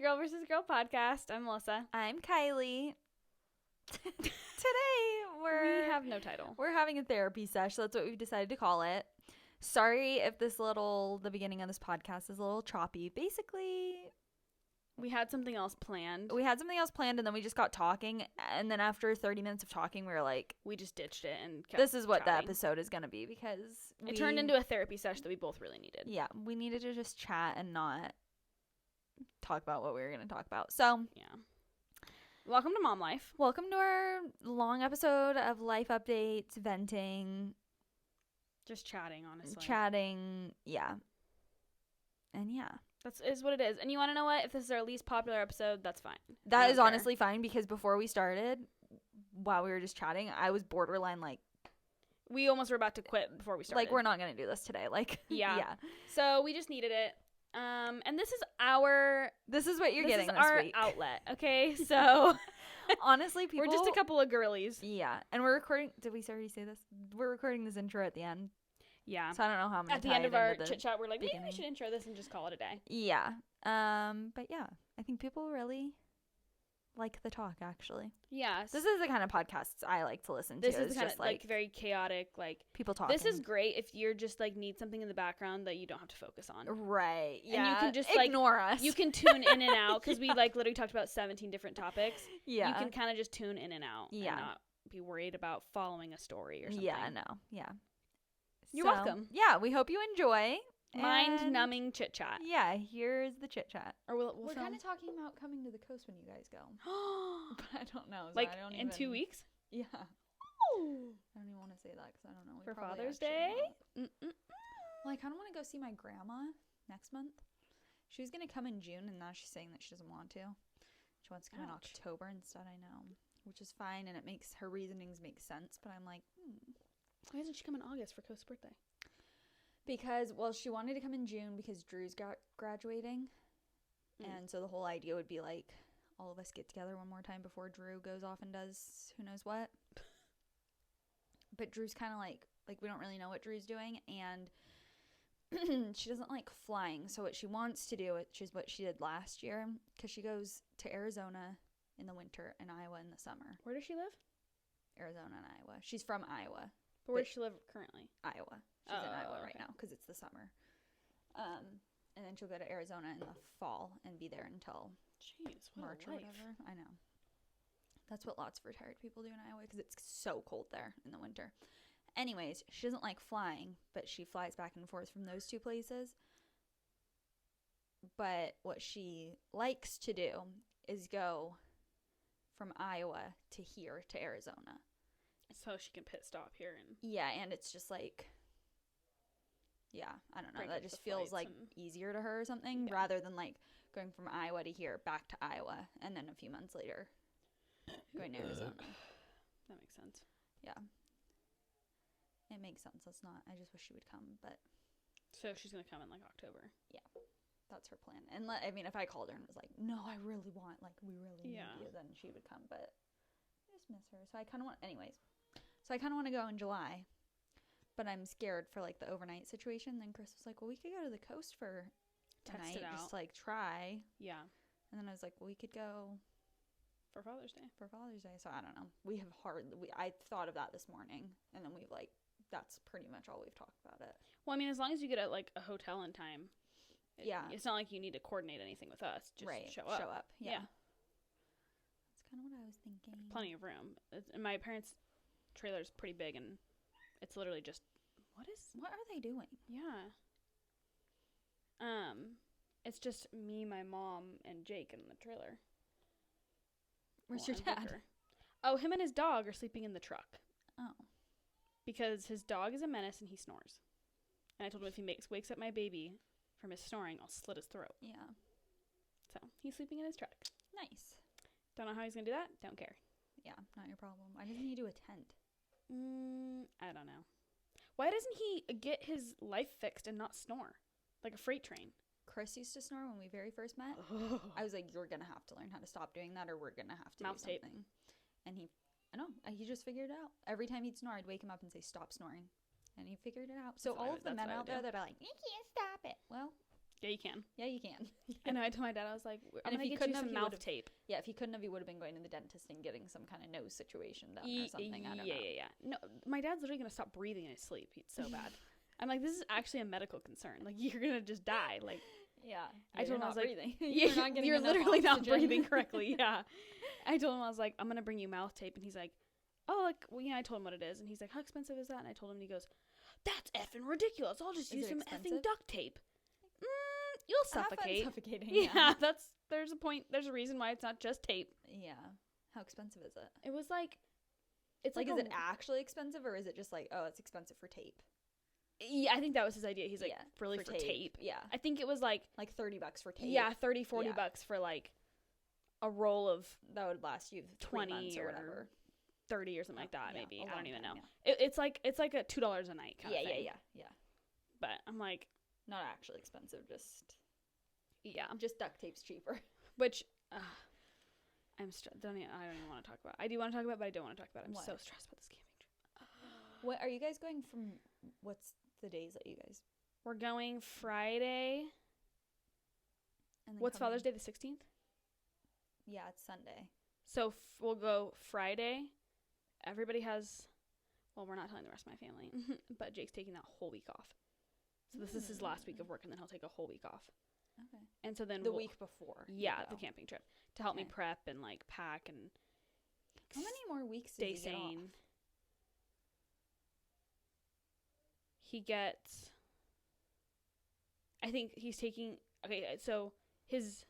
Girl vs. Girl podcast. I'm Melissa. I'm Kylie. Today We have no title. We're having a therapy sesh. That's what we've decided to call it. Sorry if the beginning of this podcast is a little choppy. Basically, We had something else planned. and then we just got talking, and then after 30 minutes of talking, we were like, We just ditched it and kept this is what chatting. the episode is going to be, because It turned into a therapy sesh that we both really needed. Yeah, we needed to just chat and not talk about what we were going to talk about. So, Yeah. Welcome to Mom Life. welcome to our long episode of life updates, venting, Just chatting, honestly. chatting, yeah. And yeah. That is what it is. And you want to know what? If this is our least popular episode, that's fine. That is honestly fine, because before we started, while we were just chatting, I was borderline like, We almost were about to quit before we started. like, we're not going to do this today. Like, Yeah. yeah. So we just needed it. And this is what you're getting this our week. outlet, okay? So Honestly, people. we're just a couple of girlies. Yeah. And we're recording. Did we already say this? We're recording this intro at the end. Yeah. So I don't know how I'm going At to the tie end it of our into the chit chat, we're like, maybe we beginning. should intro this and just call it a day. Yeah. But yeah, I think people really like the talk, actually. Yeah. This is the kind of podcasts I like to listen to. This is It's the kind just of like very chaotic, like people talking. this is great if you're just like need something in the background that you don't have to focus on. right. Yeah. And you can just ignore us. You can tune in and out because we like literally talked about 17 different topics. Yeah. You can kind of just tune in and out. Yeah. And not be worried about following a story or something. Yeah. No. Yeah. You're welcome. Yeah. We hope you enjoy. Mind numbing chit chat. Yeah. Here's the chit chat. Or we're We're film. kind of talking about coming to the coast when you guys go. But I don't know. So like I don't in 2 weeks. Yeah. I don't even want to say that because I don't know. We For probably Father's actually Day? won't. Well, I kind of want to go see my grandma next month. She was going to come in June, and now she's saying that she doesn't want to. She wants to come in Ouch. October instead, I know. Which is fine, and it makes her reasonings make sense. But I'm like, Why doesn't she come in August for Coast's birthday? because, well, she wanted to come in June because Drew's graduating. And so the whole idea would be like, all of us get together one more time before Drew goes off and does who knows what. But Drew's kind of like we don't really know what Drew's doing, and she doesn't like flying. So what she wants to do, which is what she did last year, because she goes to Arizona in the winter and Iowa in the summer. Where does she live? Arizona and Iowa. She's from Iowa. But where does she live currently? Iowa. She's in Iowa right okay. now because it's the summer. And then she'll go to Arizona in the fall and be there until Jeez, what March a or life. whatever. I know. That's what lots of retired people do in Iowa because it's so cold there in the winter. Anyways, she doesn't like flying, but she flies back and forth from those two places. But what she likes to do is go from Iowa to here to Arizona. So she can pit stop here and Yeah, and it's just like, yeah, I don't know. Break That up just the feels flights like and- easier to her or something, Yeah. rather than like going from Iowa to here, back to Iowa, and then a few months later going to Arizona. that makes sense. Yeah. It makes sense. That's not, I just wish she would come, but So she's gonna come in like October. that's her plan. And I mean, if I called her and was like, no, I really want, like, we really need Yeah. you, then she would come, but I just miss her. So I kind of want, anyways. So I kind of want to go in July, but I'm scared for like the overnight situation. Then Chris was like, well, we could go to the coast for a Test night, it out. just to, like, try. Yeah, And then I was like, well, we could go for Father's Day. for Father's Day. So I don't know. We have I thought of that this morning, and then we've like, that's pretty much all we've talked about it. Well, I mean, as long as you get like a hotel in time. Yeah. It's not like you need to coordinate anything with us. Just Right. show up. Yeah. Yeah. That's kind of what I was thinking. Plenty of room. And my parents' trailer is pretty big, and it's literally just What are they doing? yeah. It's just me, my mom, and Jake in the trailer. Where's Well, your and dad? Vicar. Oh, him and his dog are sleeping in the truck Oh. because his dog is a menace and he snores. And I told him if he wakes up my baby from his snoring, I'll slit his throat. Yeah. So he's sleeping in his truck. Nice. Don't know how he's gonna do that. Don't care. Yeah, not your problem. Why doesn't he do a tent? I don't know. Why doesn't he get his life fixed and not snore like a freight train? Chris used to snore when we very first met. I was like, you're gonna have to learn how to stop doing that, or we're gonna have to Mouth do tape. something. And he just figured it out. Every time he'd snore, I'd wake him up and say, stop snoring. And he figured it out. So That's what all of the that's men what I out would there do. that are like, you can't stop it. Well, Yeah, you can. Yeah, you can. I know. I told my dad, I was like, I'm And going to get you some mouth tape. Yeah, if he couldn't have, he would have been going to the dentist and getting some kind of nose situation done or something. I don't know. Yeah. No, my dad's literally going to stop breathing in his sleep. It's so bad. I'm like, this is actually a medical concern. Like, you're going to just die. Like, yeah. I told him, I was like, breathing. you're literally not breathing correctly. Yeah. I told him, I was like, I'm going to bring you mouth tape. And he's like, oh, like, well, I told him what it is. And he's like, how expensive is that? And I told him, and he goes, that's effing ridiculous. I'll just use some effing duct tape. You'll suffocate. Suffocating. Yeah, there's a point. There's a reason why it's not just tape. Yeah. How expensive is it? It was like, it's like, is it actually expensive, or is it just like, oh, it's expensive for tape? Yeah, I think that was his idea. He's like, really for tape. Yeah. I think it was like $30 for tape. Yeah, $40 for like a roll of that would last you 20 or whatever. 30 or something like that. Maybe I don't even know. Yeah. It's like a $2 a night kind of thing. Yeah. But I'm like, not actually expensive, just just duct tape's cheaper. Which I'm I don't even want to talk about. I do want to talk about, but I don't want to talk about it. I'm so stressed about this camping trip. What are you guys going from? What's the days that you guys? We're going Friday. And then what's Father's Day? The 16th. Yeah, it's Sunday. So we'll go Friday. Everybody has. Well, we're not telling the rest of my family, but Jake's taking that whole week off. So this is his last week of work, and then he'll take a whole week off. Okay. And so then the week before. Yeah, the camping trip to help me prep and like pack and. How many more weeks does stay he get sane? Off? He gets. I think he's taking. Okay, so his.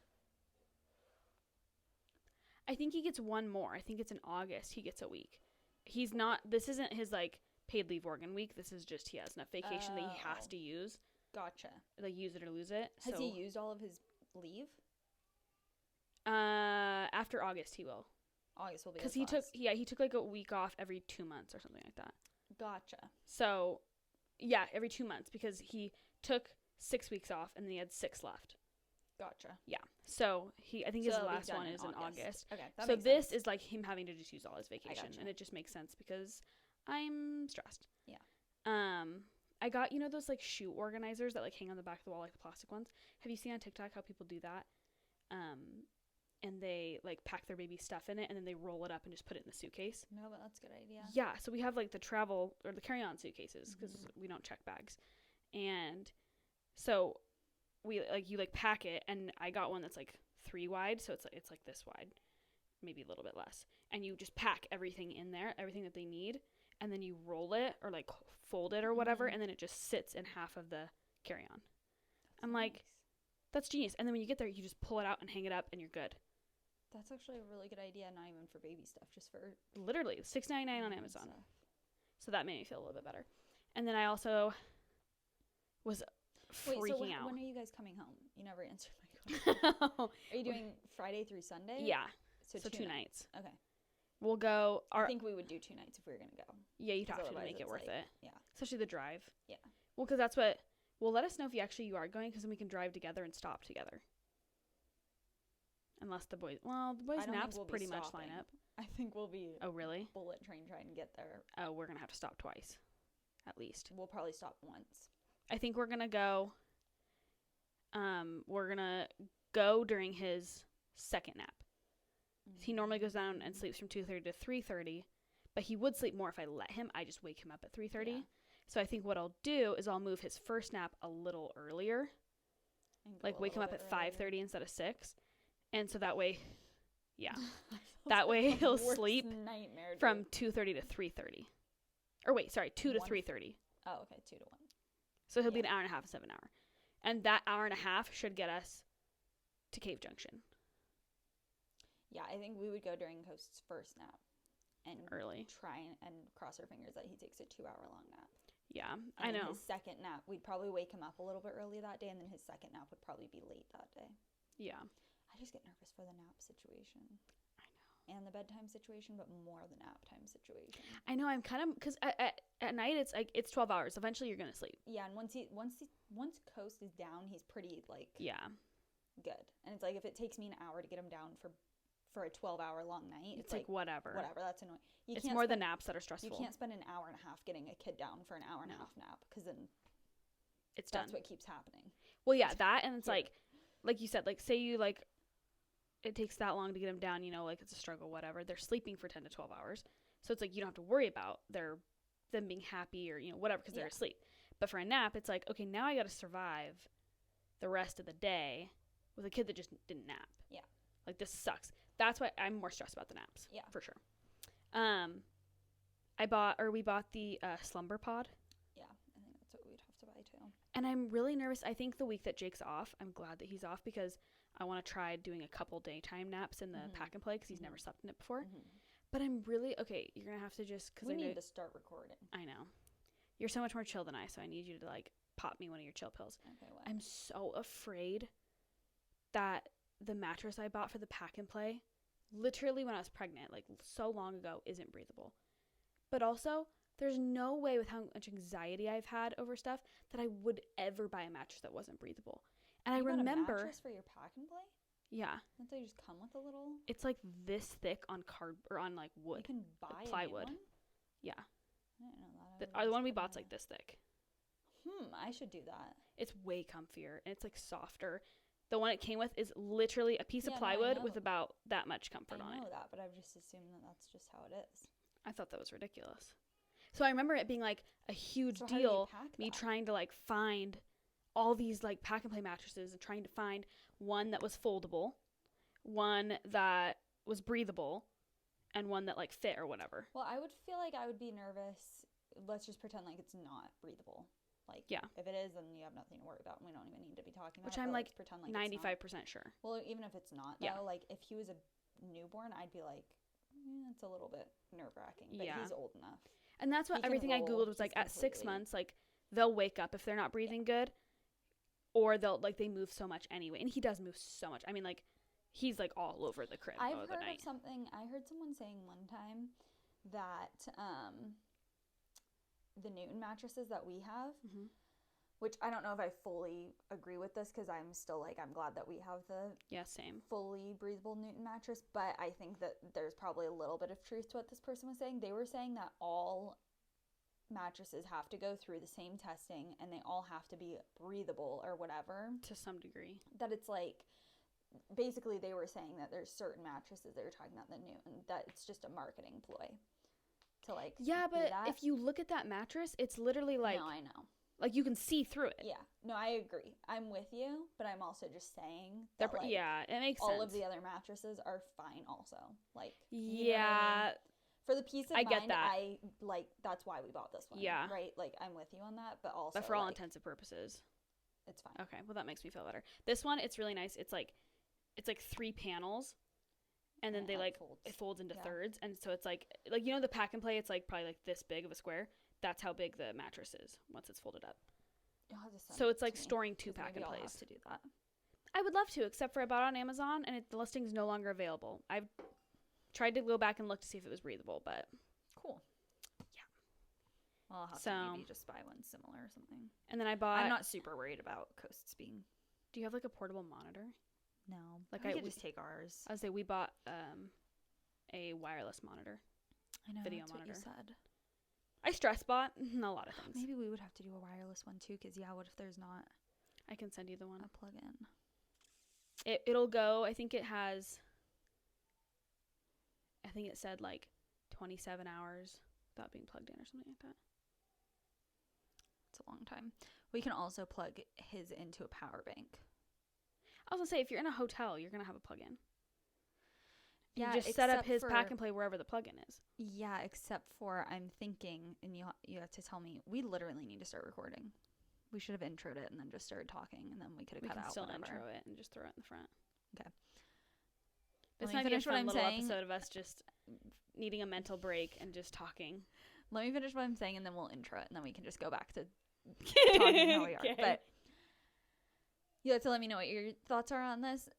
I think he gets one more. I think it's in August. He gets a week. He's not. This isn't his like paid leave Oregon week. This is just he has enough vacation that he has to use. Gotcha. Like use it or lose it. Has he used all of his leave? After August he will. August will be. Because he took like a week off every 2 months or something like that. Gotcha. So, yeah, every 2 months because he took 6 weeks off and then he had 6 left. Gotcha. Yeah. So I think his last one is in August. Okay. So this is like him having to just use all his vacation, and it just makes sense because I'm stressed. Yeah. I got those like shoe organizers that like hang on the back of the wall, like the plastic ones. Have you seen on TikTok how people do that? And they like pack their baby stuff in it, and then they roll it up and just put it in the suitcase. No, but that's a good idea. Yeah. So we have like the travel or the carry-on suitcases because we don't check bags, and so. You pack it, and I got one that's like 3 wide, so it's like this wide, maybe a little bit less, and you just pack everything in there, everything that they need, and then you roll it or like fold it or whatever, and then it just sits in half of the carry-on. I'm like, that's genius. And then when you get there, you just pull it out and hang it up, and you're good. That's actually a really good idea, not even for baby stuff, just for literally $6.99 on Amazon. Stuff. So that made me feel a little bit better. And then I also was freaking out. When are you guys coming home? You never answered my question. Are you doing Friday through Sunday? Yeah. So 2 nights. Okay. We'll go. I think we would do 2 nights if we were going to go. Yeah, you'd have to make it worth it. Yeah. Especially the drive. Yeah. Well, because that's what. Well, let us know if you are going, because then we can drive together and stop together. Unless the boys. Well, the boys' naps pretty much line up. I think we'll be. Oh, really? Bullet train trying to get there. Oh, we're going to have to stop twice. At least. We'll probably stop once. I think we're gonna go. We're gonna go during his second nap. He normally goes down and sleeps from 2:30 to 3:30, but he would sleep more if I let him. I just wake him up at 3:30. Yeah. So I think what I'll do is I'll move his first nap a little earlier, like wake him up at 5:30 instead of 6, and so that way, yeah, that way he'll sleep from 2:30 to 3:30. Or wait, sorry, 2 to 3:30. Oh, okay, 2 to 1. So he'll be an hour and a half instead of an hour. And that hour and a half should get us to Cave Junction. Yeah, I think we would go during Coast's first nap. And early. Try and cross our fingers that he takes a 2-hour-long nap. Yeah, and I know. His second nap, we'd probably wake him up a little bit early that day, and then his second nap would probably be late that day. Yeah. I just get nervous for the nap situation. I know. And the bedtime situation, but more the nap time situation. I know. I'm kind of, because at night it's 12 hours. Eventually you're gonna sleep. Yeah, and once Coast is down, he's pretty like good. And it's like if it takes me an hour to get him down for a 12-hour long night, it's like whatever. That's annoying. It's more the naps that are stressful. You can't spend an hour and a half getting a kid down for an hour and a half nap, because then it's done. That's what keeps happening. Well, yeah, that, and it's Yeah. like you said, like say you like it takes that long to get them down, you know, like it's a struggle, whatever. They're sleeping for 10 to 12 hours. So it's like you don't have to worry about them being happy or, you know, whatever, because they're asleep. But for a nap, it's like, okay, now I got to survive the rest of the day with a kid that just didn't nap. Yeah. Like, this sucks. That's why I'm more stressed about the naps. Yeah. For sure. We bought the slumber pod. Yeah, I think that's what we'd have to buy too. And I'm really nervous. I think the week that Jake's off, I'm glad that he's off, because I want to try doing a couple daytime naps in the pack and play, because he's never slept in it before. But I'm really, okay, you're going to have to just, because we need to start recording. I know. You're so much more chill than I, so I need you to, like, pop me one of your chill pills. Okay, what? I'm so afraid that the mattress I bought for the pack and play, literally when I was pregnant, like, so long ago, isn't breathable. But also, there's no way, with how much anxiety I've had over stuff, that I would ever buy a mattress that wasn't breathable. And you I remember... got a mattress for your pack and play? Yeah. Don't they just come with a little... It's, like, this thick on on, like, wood. You can buy plywood. A new one? Yeah. I didn't know that. The one we bought's, like, this thick. I should do that. It's way comfier, and it's, like, softer. The one it came with is literally a piece of plywood with about that much comfort on it. I know that, but I've just assumed that that's just how it is. I thought that was ridiculous. So I remember it being, like, a huge deal, me trying to, like, find all these, like, pack and play mattresses and trying to find one that was foldable, one that was breathable, and one that, like, fit or whatever. Well, I would feel like I would be nervous. Let's just pretend like it's not breathable. Like, if it is, then you have nothing to worry about, and we don't even need to be talking about it. Which I'm, like, pretend like 95% sure. Well, even if it's not, though, like, if he was a newborn, I'd be like, it's a little bit nerve-wracking, but he's old enough. And that's what everything I Googled was, like, at 6 months, like, they'll wake up if they're not breathing good, or they'll, like, they move so much anyway. And he does move so much. I mean, like, he's, like, all over the crib. I heard someone saying one time that the Newton mattresses that we have, which I don't know if I fully agree with this, because I'm still, like, I'm glad that we have the same fully breathable Newton mattress, but I think that there's probably a little bit of truth to what this person was saying. They were saying that all mattresses have to go through the same testing, and they all have to be breathable or whatever. To some degree. That it's, like, basically they were saying that there's certain mattresses, they were talking about the Newton, that it's just a marketing ploy to, like, but if you look at that mattress, it's literally, like... No, I know. Like, you can see through it. Yeah. No, I agree. I'm with you, but I'm also just saying that, like, it makes sense. all of the other mattresses are fine also. Like, you know what I mean? For the peace of mind, get that. I, like, that's why we bought this one. Yeah. Right? Like, I'm with you on that, but also, but for all like, intents and purposes. It's fine. Okay, well, that makes me feel better. This one, it's really nice. It's like 3 panels, and then they, like, it folds into thirds, and so it's, like, you know the pack and play, it's, like, probably, like, this big of a square. That's how big the mattress is once it's folded up. So it's, like, storing 2 pack and plays. Have to do that. I would love to, except for I bought it on Amazon, and the listing's no longer available. I've tried to go back and look to see if it was breathable, but... Cool. Yeah. Well, I'll have to maybe just buy one similar or something. And then I bought... I'm not super worried about coasts being... Do you have, like, a portable monitor? No. Like, I could just take ours. I would say we bought a wireless monitor. I know, video that's monitor. what you said. I stress bought a lot of things. Maybe we would have to do a wireless one, too, because, what if there's not... I can send you the one. A plug-in. It'll go, I think it has... I think it said, like, 27 hours without being plugged in or something like that. It's a long time. We can also plug his into a power bank. I was going to say, if you're in a hotel, you're going to have a plug-in. Yeah, you just set up his pack and play wherever the plug-in is. Yeah, except for I'm thinking, and you have to tell me, we literally need to start recording. We should have introed it and then just started talking, and then we could have cut out whatever. We can still intro it and just throw it in the front. Okay. This might be a fun little episode of us just needing a mental break and just talking. Let me finish what I'm saying, and then we'll intro it, and then we can just go back to talking how we are. Okay. But you have to let me know what your thoughts are on this.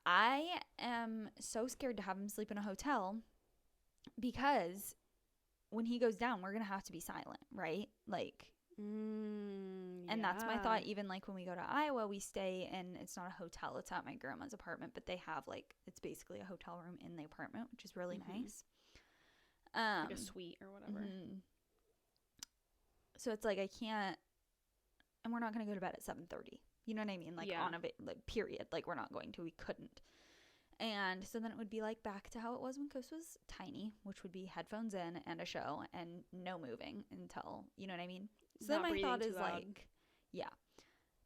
I am so scared to have him sleep in a hotel because when he goes down, we're going to have to be silent, right? Like, and that's my thought. Even like when we go to Iowa, we stay in, it's not a hotel, it's at my grandma's apartment, but they have like, it's basically a hotel room in the apartment, which is really nice. Like a suite or whatever. So it's like, I can't and we're not going to go to bed at 7:30. You know what I mean? Like, Yeah. on a like, period. Like, we're not going to. We couldn't. And so then it would be, like, back to how it was when Coast was tiny, which would be headphones in and a show and no moving until, you know what I mean? So Not then my breathing thought too is, loud. like, yeah,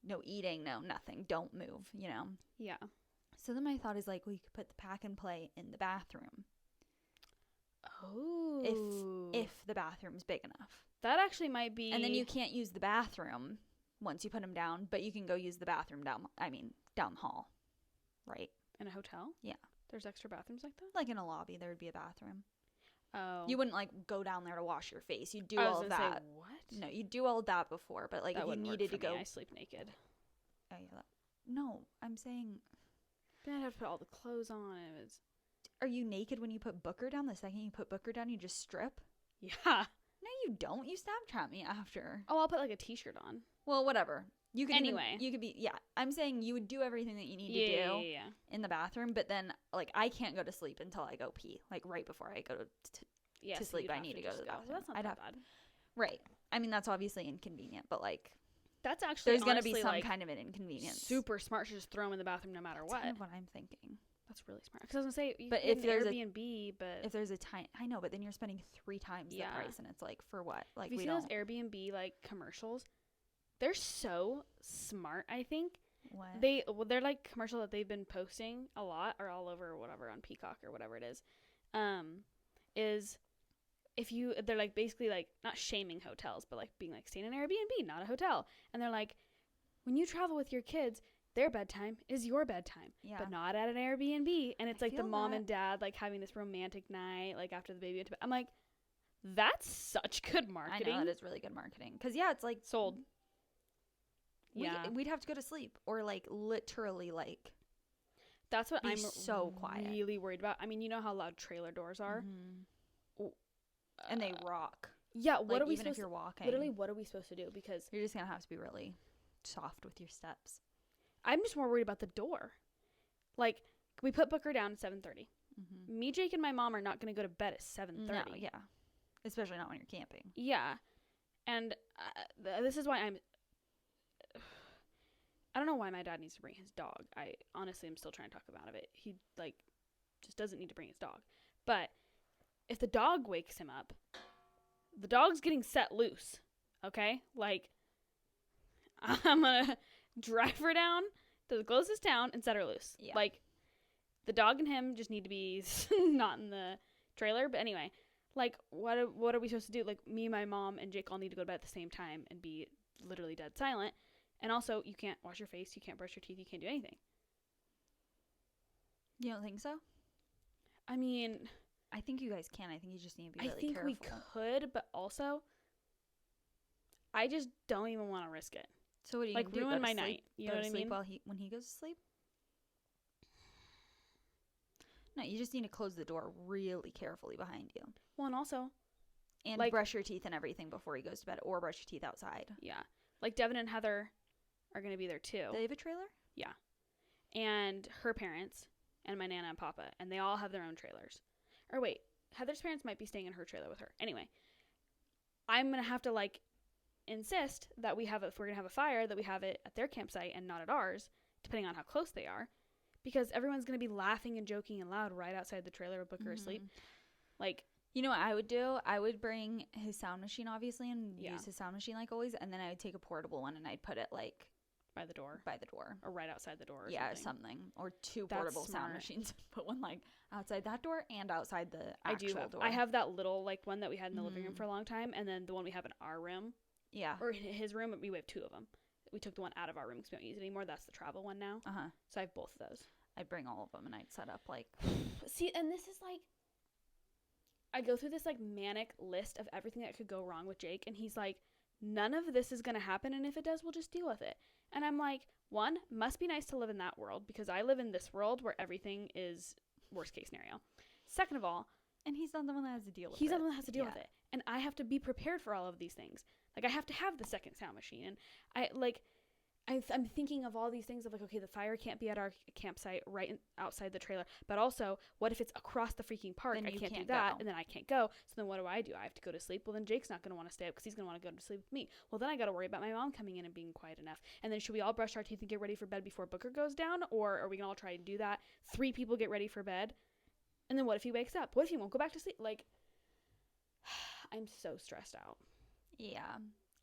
no eating, no nothing. Don't move, you know? Yeah. So then my thought is, like, we could put the pack and play in the bathroom Oh. if the bathroom's big enough. That actually might be. And then you can't use the bathroom once you put them down, but you can go use the bathroom down the hall, right? In a hotel? Yeah. There's extra bathrooms like that? Like in a lobby, there would be a bathroom. Oh. You wouldn't, like, go down there to wash your face. You'd do I was all of gonna that. say, what? No, you'd do all of that before, but, like, That if you wouldn't work needed for to go. me. I sleep naked. Oh, yeah. No, I'm saying, Then I'd have to put all the clothes on. It was. are you naked when you put Booker down? The second you put Booker down, you just strip? Yeah. No, you don't. You Snapchat me after. Oh, I'll put like a t-shirt on. Well, whatever. You could Anyway. you could be, yeah. I'm saying you would do everything that you need Yeah, to do yeah. in the bathroom, but then, like, I can't go to sleep until I go pee. Like, right before I go Yeah, to so sleep, you'd I have need to go just to the Well, bathroom. that's not I'd that have- bad. Right. I mean, that's obviously inconvenient, but, like, That's actually there's going to be honestly, some like, kind of an inconvenience. super smart to just throw them in the bathroom no matter That's what. kind of what I'm thinking. That's really smart. Because I was gonna say, you But could if get an there's a- Airbnb, but If there's a time, I know, but then you're spending 3 times Yeah. the price, and it's like, for what? Like, have you we seen those don't. Airbnb like commercials? They're so smart. I think What? they're like commercial that they've been posting a lot or all over or whatever on Peacock or whatever it is. Is if you they're like basically like not shaming hotels, but like being like staying in an Airbnb, not a hotel, and they're like, when you travel with your kids, their bedtime is your bedtime, Yeah. but not at an Airbnb. And it's I like the feel mom that- and dad like having this romantic night, like after the baby went to bed. I'm like, that's such good I marketing. know, that is really good marketing. Because, yeah, it's like. Sold. Yeah. We'd have to go to sleep. Or, like, literally, like. That's what be I'm so quiet. really worried about. I mean, you know how loud trailer doors are? Mhm. And they Uh, rock. Yeah, what Like, are we even if supposed you're to walking. literally what are we supposed to do? Because You're just going to have to be really soft with your steps. I'm just more worried about the door. Like, we put Booker down at 7:30. Mm-hmm. Me, Jake, and my mom are not going to go to bed at 7:30. No, yeah. Especially not when you're camping. Yeah. And this is why I don't know why my dad needs to bring his dog. I honestly am still trying to talk him out of it. He, like, just doesn't need to bring his dog. But if the dog wakes him up, the dog's getting set loose, okay? Like, I'm going to drive her down to the closest town and set her loose. Yeah. Like, the dog and him just need to be not in the trailer. But anyway, like, what are we supposed to do? Like, me, my mom, and Jake all need to go to bed at the same time and be literally dead silent. And also, you can't wash your face, you can't brush your teeth, you can't do anything. You don't think so? I mean, I think you guys can. I think you just need to be I really think careful. we could, but also, I just don't even want to risk it. So what do you Like, do? ruin Go to my sleep? night. You Go know to what I sleep mean? when he goes to sleep? No, you just need to close the door really carefully behind you. Well, and also, And Like- brush your teeth and everything before he goes to bed, or brush your teeth outside. yeah. Like, Devin and Heather are going to be there, too. They have a trailer? And her parents, and my Nana and Papa, and they all have their own trailers. Or wait, Heather's parents might be staying in her trailer with her. Anyway, I'm going to have to, like, insist that if we're going to have a fire, that we have it at their campsite and not at ours, depending on how close they are, because everyone's going to be laughing and joking and loud right outside the trailer with Booker asleep. Mhm. Like, You know what I would do? I would bring his sound machine, obviously, and Yeah. use his sound machine like always, and then I would take a portable one and I'd put it, like, by the door. by the door. Or right outside the door or Yeah, something. something. Or 2 That's portable sound smart. machines. Put one, like, outside that door and outside the I actual do have. door. I have that little, like, one that we had in the living room Mhm. for a long time, and then the one we have in our room. Yeah. Or in his room, we have 2 of them. We took the one out of our room because we don't use it anymore. That's the travel one now. Uh-huh. So I have both of those. I'd bring all of them and I'd set up, like... See, and this is like, I go through this like manic list of everything that could go wrong with Jake, and he's like, none of this is going to happen, and if it does, we'll just deal with it. And I'm like, one, must be nice to live in that world, because I live in this world where everything is worst case scenario. Second of all, And he's not the one that has to deal with it. he's the one that has to deal Yeah. with it. And I have to be prepared for all of these things. Like, I have to have the second sound machine. And I, like, I'm thinking of all these things of like, okay, the fire can't be at our campsite outside the trailer, but also what if it's across the freaking park? Then I you can't do can't that, go. and then I can't go. So then what do? I have to go to sleep. Well, then Jake's not going to want to stay up because he's going to want to go to sleep with me. Well, then I got to worry about my mom coming in and being quiet enough. And then should we all brush our teeth and get ready for bed before Booker goes down, or are we going to all try and do that? 3 people get ready for bed, and then what if he wakes up? What if he won't go back to sleep? Like, I'm so stressed out. Yeah.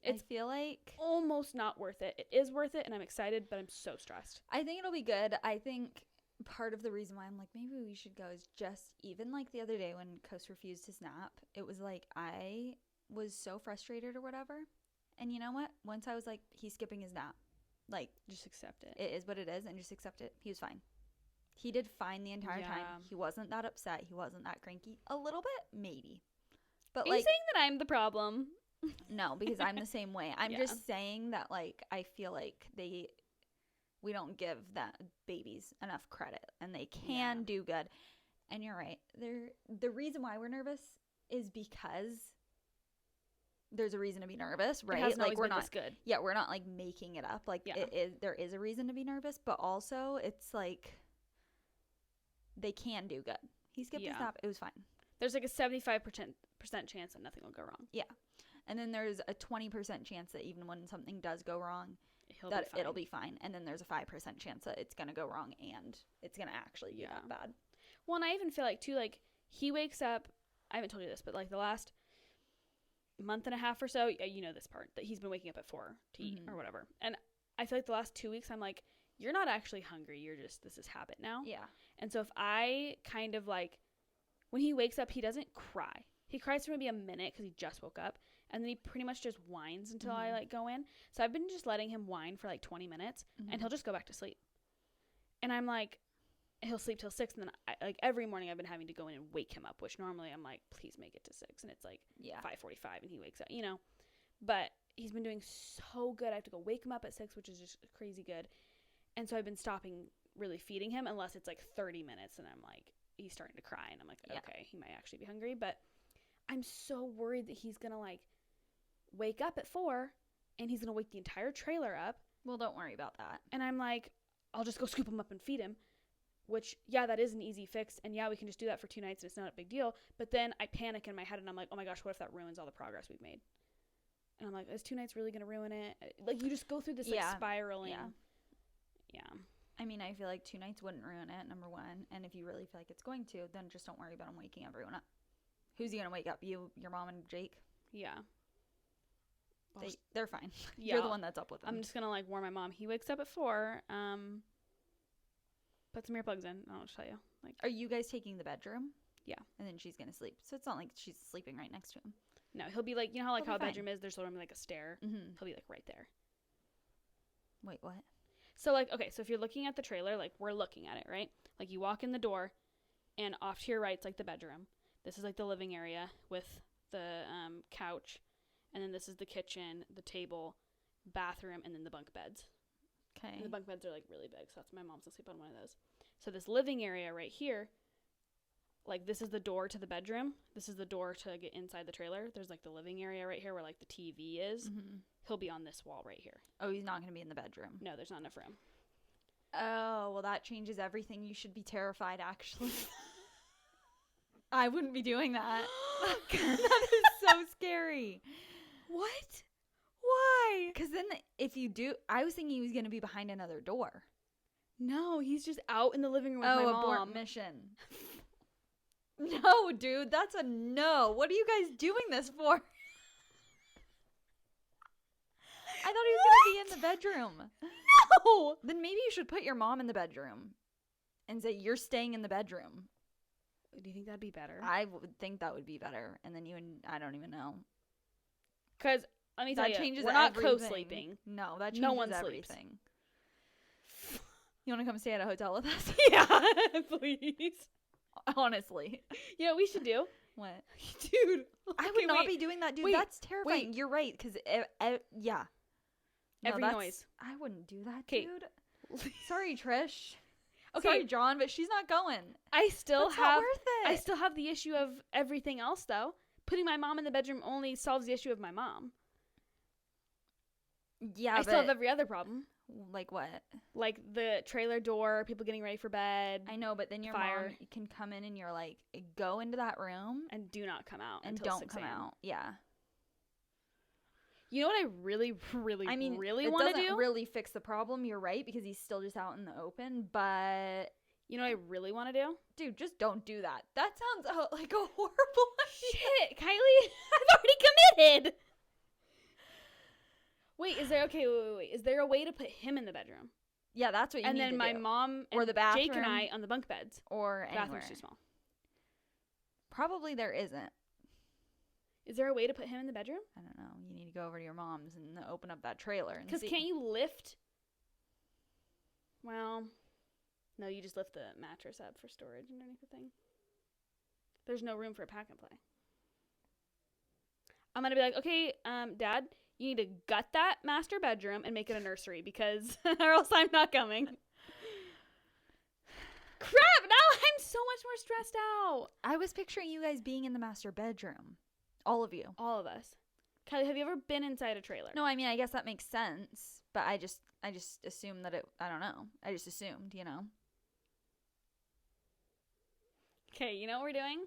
I feel like almost not worth it. It is worth it, and I'm excited, but I'm so stressed. I think it'll be good. I think part of the reason why I'm like, maybe we should go is just even like the other day when Coast refused his nap, it was like I was so frustrated or whatever. And you know what? Once I was like, he's skipping his nap. Like, just accept it. It is what it is, and just accept it. He was fine. He did fine the entire time. He wasn't that upset. He wasn't that cranky. A little bit, maybe. But Are like, you saying that I'm the problem? No, because I'm the same way. I'm just saying that, like, I feel like we don't give that babies enough credit, and they can do good. And you're right. The reason why we're nervous is because there's a reason to be nervous, right? It hasn't like we're not good. Yeah, we're not like making it up. Like there is a reason to be nervous, but also it's like they can do good. He skipped his nap. It was fine. There's like a 75% chance that nothing will go wrong. Yeah. And then there's a 20% chance that even when something does go wrong, it'll be fine. And then there's a 5% chance that it's going to go wrong and it's going to actually be that bad. Well, and I even feel like, too, like, he wakes up, I haven't told you this, but, like, the last month and a half or so, you know this part, that he's been waking up at 4 to eat or whatever. And I feel like the last 2 weeks, I'm like, you're not actually hungry. You're just, this is habit now. Yeah. And so if I kind of, like, when he wakes up, he doesn't cry. He cries for maybe a minute because he just woke up. And then he pretty much just whines until I, like, go in. So I've been just letting him whine for, like, 20 minutes. And he'll just go back to sleep. And I'm like, he'll sleep till 6. And then, like, every morning I've been having to go in and wake him up. Which normally I'm like, please make it to 6. And it's, like, 5:45 and he wakes up, you know. But he's been doing so good. I have to go wake him up at 6, which is just crazy good. And so I've been stopping really feeding him unless it's, like, 30 minutes. And I'm like, he's starting to cry. And I'm like, okay, he might actually be hungry. But I'm so worried that he's going to, like, wake up at 4 and he's gonna wake the entire trailer up. Well, don't worry about that. And I'm like, I'll just go scoop him up and feed him, which that is an easy fix, and we can just do that for 2 nights and it's not a big deal. But then I panic in my head and I'm like, oh my gosh, what if that ruins all the progress we've made? And I'm like, is 2 nights really gonna ruin it? Like, you just go through this like spiraling. I mean, I feel like 2 nights wouldn't ruin it, number one. And if you really feel like it's going to, then just don't worry about him waking everyone up. Who's he gonna wake up? You, your mom, and Jake? Yeah. They're fine. You're the one that's up with them. I'm just gonna like warn my mom. He wakes up at 4. Put some earplugs in. I'll just tell you. Like, are you guys taking the bedroom? Yeah. And then she's gonna sleep. So it's not like she's sleeping right next to him. No, he'll be like, you know how like how a bedroom is. There's literally like a stair. He'll be like right there. Wait, what? So like, okay, so if you're looking at the trailer, like we're looking at it, right? Like you walk in the door, and off to your right's like the bedroom. This is like the living area with the couch. And then this is the kitchen, the table, bathroom, and then the bunk beds. Okay. And the bunk beds are, like, really big, so that's my mom's gonna sleep on one of those. So this living area right here, like, this is the door to the bedroom. This is the door to get inside the trailer. There's, like, the living area right here where, like, the TV is. He'll be on this wall right here. Oh, he's not gonna be in the bedroom. No, there's not enough room. Oh, well, that changes everything. You should be terrified, actually. I wouldn't be doing that. That is so scary. What? Why? Because then if you do, I was thinking he was going to be behind another door. No, he's just out in the living room with my mom. Abort mission. No, dude, that's a no. What are you guys doing this for? I thought he was going to be in the bedroom. No! Then maybe you should put your mom in the bedroom and say you're staying in the bedroom. Do you think that'd be better? I would think that would be better. And then I don't even know. Because, let me tell you, changes we're not everything. co-sleeping. No, that changes no one everything. Sleeps. You want to come stay at a hotel with us? Yeah, please. Honestly. You know what we should do? What? Dude. I would not be doing that, dude. That's terrifying. Wait. You're right, because, yeah. No, every noise. I wouldn't do that, Kate. dude. Sorry, Trish. Okay. Sorry, John, but she's not going. That's not worth it. I still have the issue of everything else, though. Putting my mom in the bedroom only solves the issue of my mom. Yeah, I still have every other problem. Like what? Like the trailer door, people getting ready for bed. I know, but then your fire. mom can come in and you're like, go into that room And do not come out and until don't 6 come a.m. out. Yeah. You know what I really, really, I mean, really it want to doesn't do? really fix the problem. You're right, because he's still just out in the open. But You know what I really want to do? dude, just don't do that. That sounds like a horrible idea. Shit, Kylie, I've already committed. Wait, is there wait. Is there a way to put him in the bedroom? Yeah, that's what you and need to do. And then my mom or and the bathroom, Jake and I on the bunk beds. Or the anywhere. bathroom's too small. Probably there isn't. Is there a way to put him in the bedroom? I don't know. You need to go over to your mom's and open up that trailer and see. Because can't you lift? Well, no, you just lift the mattress up for storage underneath the thing. There's no room for a pack and play. I'm going to be like, okay, Dad, you need to gut that master bedroom and make it a nursery because or else I'm not coming. Crap, now I'm so much more stressed out. I was picturing you guys being in the master bedroom. All of you. All of us. Kylie, have you ever been inside a trailer? No, I mean, I guess that makes sense, but I just assumed that I don't know. I just assumed, you know. Okay, you know what we're doing?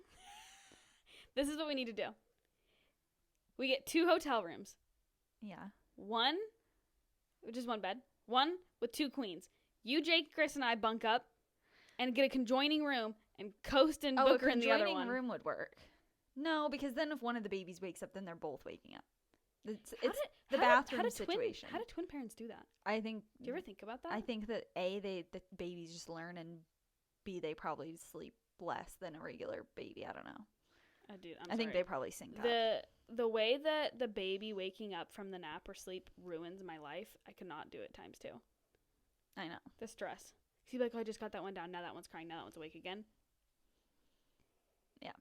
This is what we need to do. We get 2 hotel rooms. Yeah. One, which is 1 bed. One with 2 queens. You, Jake, Chris, and I bunk up and get a conjoining room and coast and Booker in the other one. A conjoining room would work. No, because then if one of the babies wakes up, then they're both waking up. It's the bathroom situation. How do twin parents do that? I think. Do you ever think about that? I think that the babies just learn, and B, they probably sleep less than a regular baby. I don't know. I think they probably sync up. The way that the baby waking up from the nap or sleep ruins my life, I cannot do it times 2. I know. The stress. You'd be like, oh, I just got that one down. Now that one's crying. Now that one's awake again. Yeah.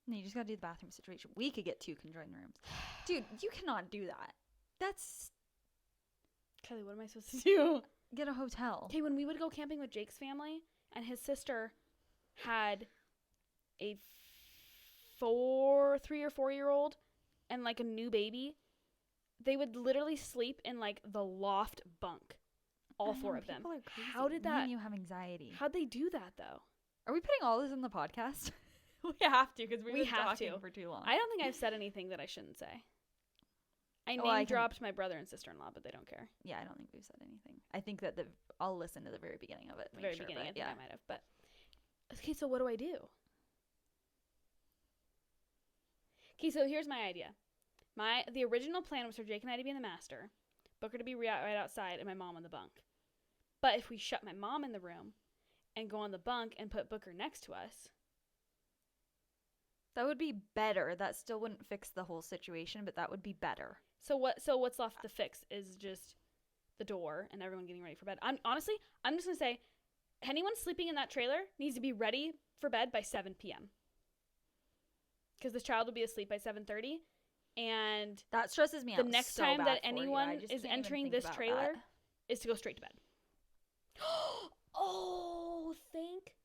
No, you just gotta do the bathroom situation. We could get 2 conjoined rooms. Dude, you cannot do that. That's... Kelly, what am I supposed to do? Get a hotel. Okay, when we would go camping with Jake's family, and his sister had a 3 or 4-year-old and like a new baby, they would literally sleep in like the loft bunk. All 4 of them. How did that... And you have anxiety. How'd they do that, though? Are we putting all this in the podcast? We have to, because we have talking to for too long. I don't think I've said anything that I shouldn't say. I dropped my brother and sister-in-law, but they don't care. Yeah, I don't think we've said anything. I think that I'll listen to the very beginning of it. I think I might have. But okay, so what do I do? Okay, so here's my idea. The original plan was for Jake and I to be in the master, Booker to be right outside, and my mom on the bunk. But if we shut my mom in the room and go on the bunk and put Booker next to us, that would be better. That still wouldn't fix the whole situation, but that would be better. So what's left to fix is just the door and everyone getting ready for bed. I'm just going to say anyone sleeping in that trailer needs to be ready for bed by 7 p.m. Because this child will be asleep by 7:30, and that stresses me out. The next time that anyone is entering this trailer is to go straight to bed. Oh, thank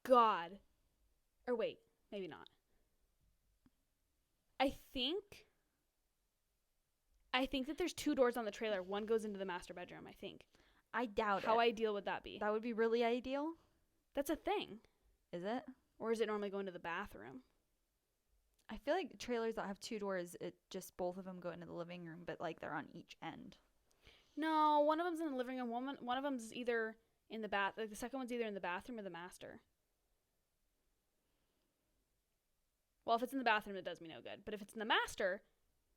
God. Or wait, maybe not. I think that there's 2 doors on the trailer. One goes into the master bedroom, I think. I doubt it. How ideal would that be? That would be really ideal. That's a thing. Is it? Or is it normally going to the bathroom? I feel like trailers that have 2 doors, it just both of them go into the living room, but like they're on each end. No, one of them's in the living room. One of them's either in the bath. Like the second one's either in the bathroom or the master. Well, if it's in the bathroom, it does me no good. But if it's in the master,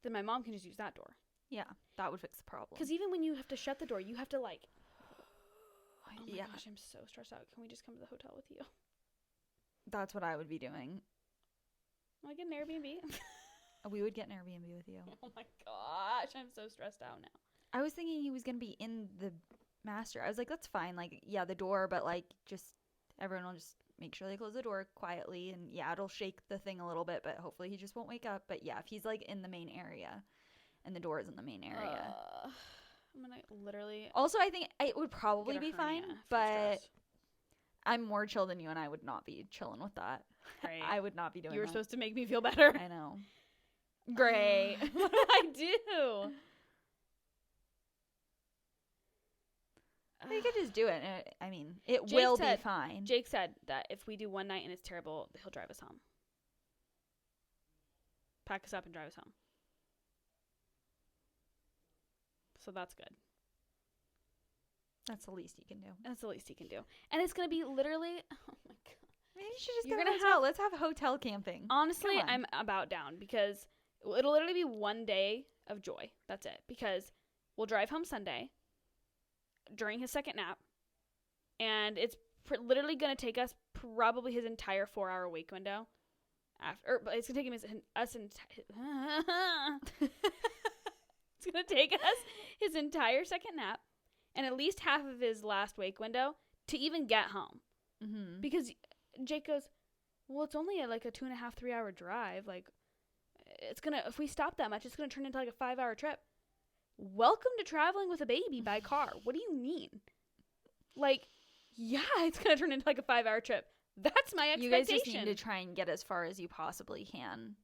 then my mom can just use that door. Yeah, that would fix the problem. Because even when you have to shut the door, you have to like... Oh my gosh, I'm so stressed out. Can we just come to the hotel with you? That's what I would be doing. Will I get an Airbnb? We would get an Airbnb with you. Oh my gosh, I'm so stressed out now. I was thinking he was going to be in the master. I was like, that's fine. Like, yeah, the door, but like just everyone will just make sure they close the door quietly. And yeah, it'll shake the thing a little bit, but hopefully he just won't wake up. But yeah, if he's like in the main area and the door is in the main area. I'm going to literally... Also, I think it would probably be fine, but I'm more chill than you and I would not be chilling with that. Great. I would not be doing that. You were supposed to make me feel better. I know. Great. What do I do? You could just do it. I mean, it Jake will said- be fine. Jake said that if we do one night and it's terrible, he'll drive us home. Pack us up and drive us home. So that's good. That's the least you can do. That's the least he can do. And it's going to be literally, oh my God. Maybe you should just You're get a gonna hotel. Let's have hotel camping. Honestly, Come on. I'm about down because it'll literally be one day of joy. That's it. Because we'll drive home Sunday during his second nap. And it's literally going to take us probably his entire 4-hour wake window. But it's going to take him it's going to take us his entire second nap and at least half of his last wake window to even get home. Mm-hmm. Because Jake goes, well, it's only like a 2.5, 3 hour drive. Like, it's going to, if we stop that much, it's going to turn into like a 5-hour trip. Welcome to traveling with a baby by car. What do you mean? Like, yeah, it's going to turn into like a 5-hour trip. That's my expectation. You guys just need to try and get as far as you possibly can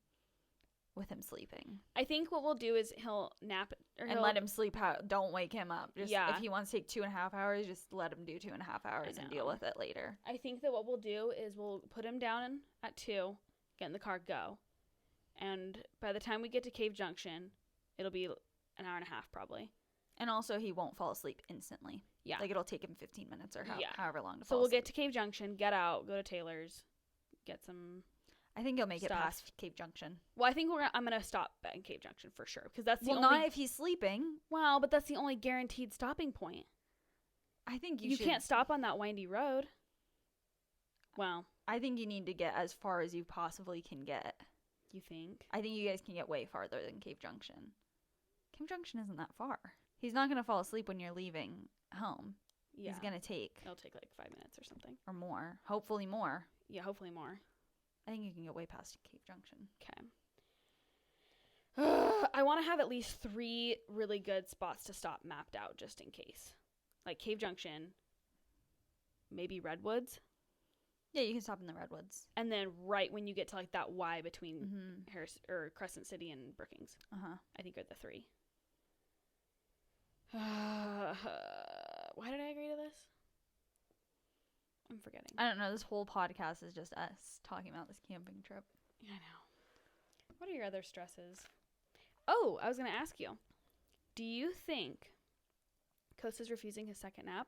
with him sleeping. I think what we'll do is he'll nap And let him sleep out. Don't wake him up. Just Yeah. If he wants to take 2.5 hours, just let him do 2.5 hours and deal know. with it later. I think that what we'll do is we'll put him down at 2, get in the car, go. And by the time we get to Cave Junction, it'll be an hour and a half probably. And also, he won't fall asleep instantly. Yeah. Like, it'll take him 15 minutes or however long to So fall we'll asleep. get to Cave Junction, get out, go to Taylor's, get some. I think he'll make stuff. it past Cave Junction. Well, I think I'm gonna stop in Cave Junction for sure because that's the Well, only. not if he's sleeping. Well, but that's the only guaranteed stopping point. I think You can't stop on that windy road. Well, I think you need to get as far as you possibly can get. you think? I think you guys can get way farther than Cave Junction. Cave Junction isn't that far. He's not going to fall asleep when you're leaving home. Yeah. He's going to take, It'll take like 5 minutes or something. or more. Hopefully more. Yeah, hopefully more. I think you can get way past Cave Junction. Okay. I want to have at least 3 really good spots to stop mapped out just in case. Like Cave Junction, maybe Redwoods, Yeah, you can stop in the Redwoods. and then right when you get to like that Y between Mm-hmm. Harris or Crescent City and Brookings, Uh-huh. I think are the 3. Why did I agree to this? I'm forgetting. I don't know. This whole podcast is just us talking about this camping trip. I know. What are your other stresses? Oh, I was going to ask you. Do you think Costa's refusing his second nap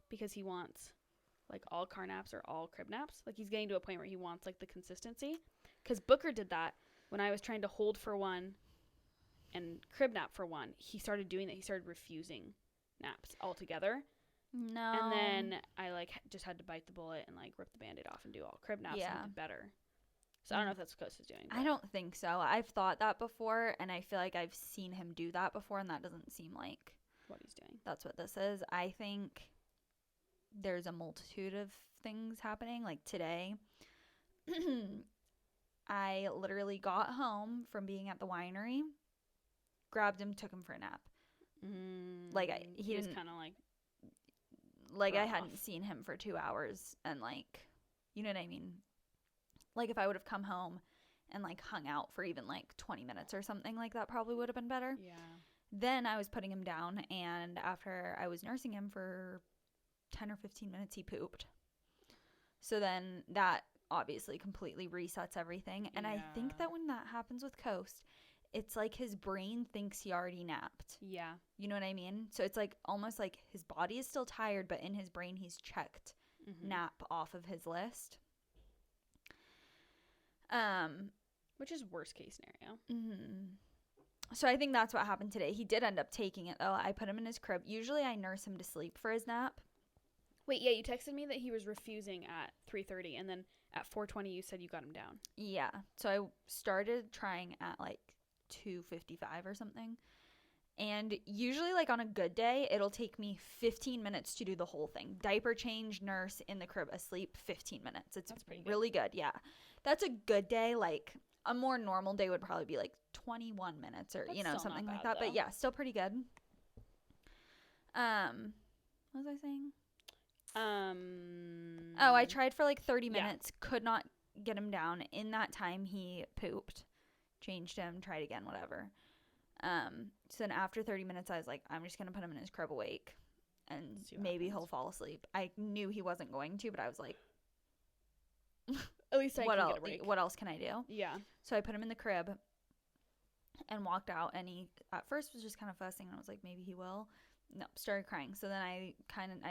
because he wants like all car naps or all crib naps? Like he's getting to a point where he wants like the consistency? Because Booker did that when I was trying to hold for one and crib nap for one. He started doing that. He started refusing naps altogether. No. And then I like just had to bite the bullet and like rip the Band-Aid off and do all crib naps Yeah. and did better. So I don't know if that's what Costa's doing. I don't think so. I've thought that before, and I feel like I've seen him do that before, and that doesn't seem like what he's doing. that's what this is. I think there's a multitude of things happening. Like today, I literally got home from being at the winery, grabbed him, took him for a nap. Like, he was didn't- kind of Like, I Rough. hadn't seen him for 2 hours, and like, you know what I mean? Like, if I would have come home and like hung out for even like 20 minutes or something like that, probably would have been better. yeah. Then I was putting him down, and after I was nursing him for 10 or 15 minutes, he pooped. So then that obviously completely resets everything. And I think Yeah. that when that happens with Coast, it's like his brain thinks he already napped. Yeah. You know what I mean? So it's like almost like his body is still tired, but in his brain, he's checked Mhm. nap off of his list. Which is worst case scenario. Mm-hmm. So I think that's what happened today. He did end up taking it, though. I put him in his crib. Usually I nurse him to sleep for his nap. Wait, yeah, you texted me that he was refusing at 3:30, and then at 4:20 you said you got him down. Yeah. So I started trying at like 2:55 or something. And usually, like on a good day, it'll take me 15 minutes to do the whole thing. Diaper change, nurse, in the crib, asleep, 15 minutes. It's That's pretty good. really good. Yeah. That's a good day. Like a more normal day would probably be like 21 minutes or, That's you know, still not something like bad, that. But though. yeah, still pretty good. What was I saying? Oh, I tried for like 30 Yeah. minutes. Could not get him down. In that time, he pooped. Changed him. Tried again. Whatever. So then after 30 minutes, I was like, I'm just going to put him in his crib awake. and See what maybe happens. he'll fall asleep. I knew he wasn't going to, but I was like, At least I what can else? get a break. What else can I do? Yeah. So I put him in the crib and walked out, and he at first was just kind of fussing, and I was like, maybe he will. No, started crying. So then I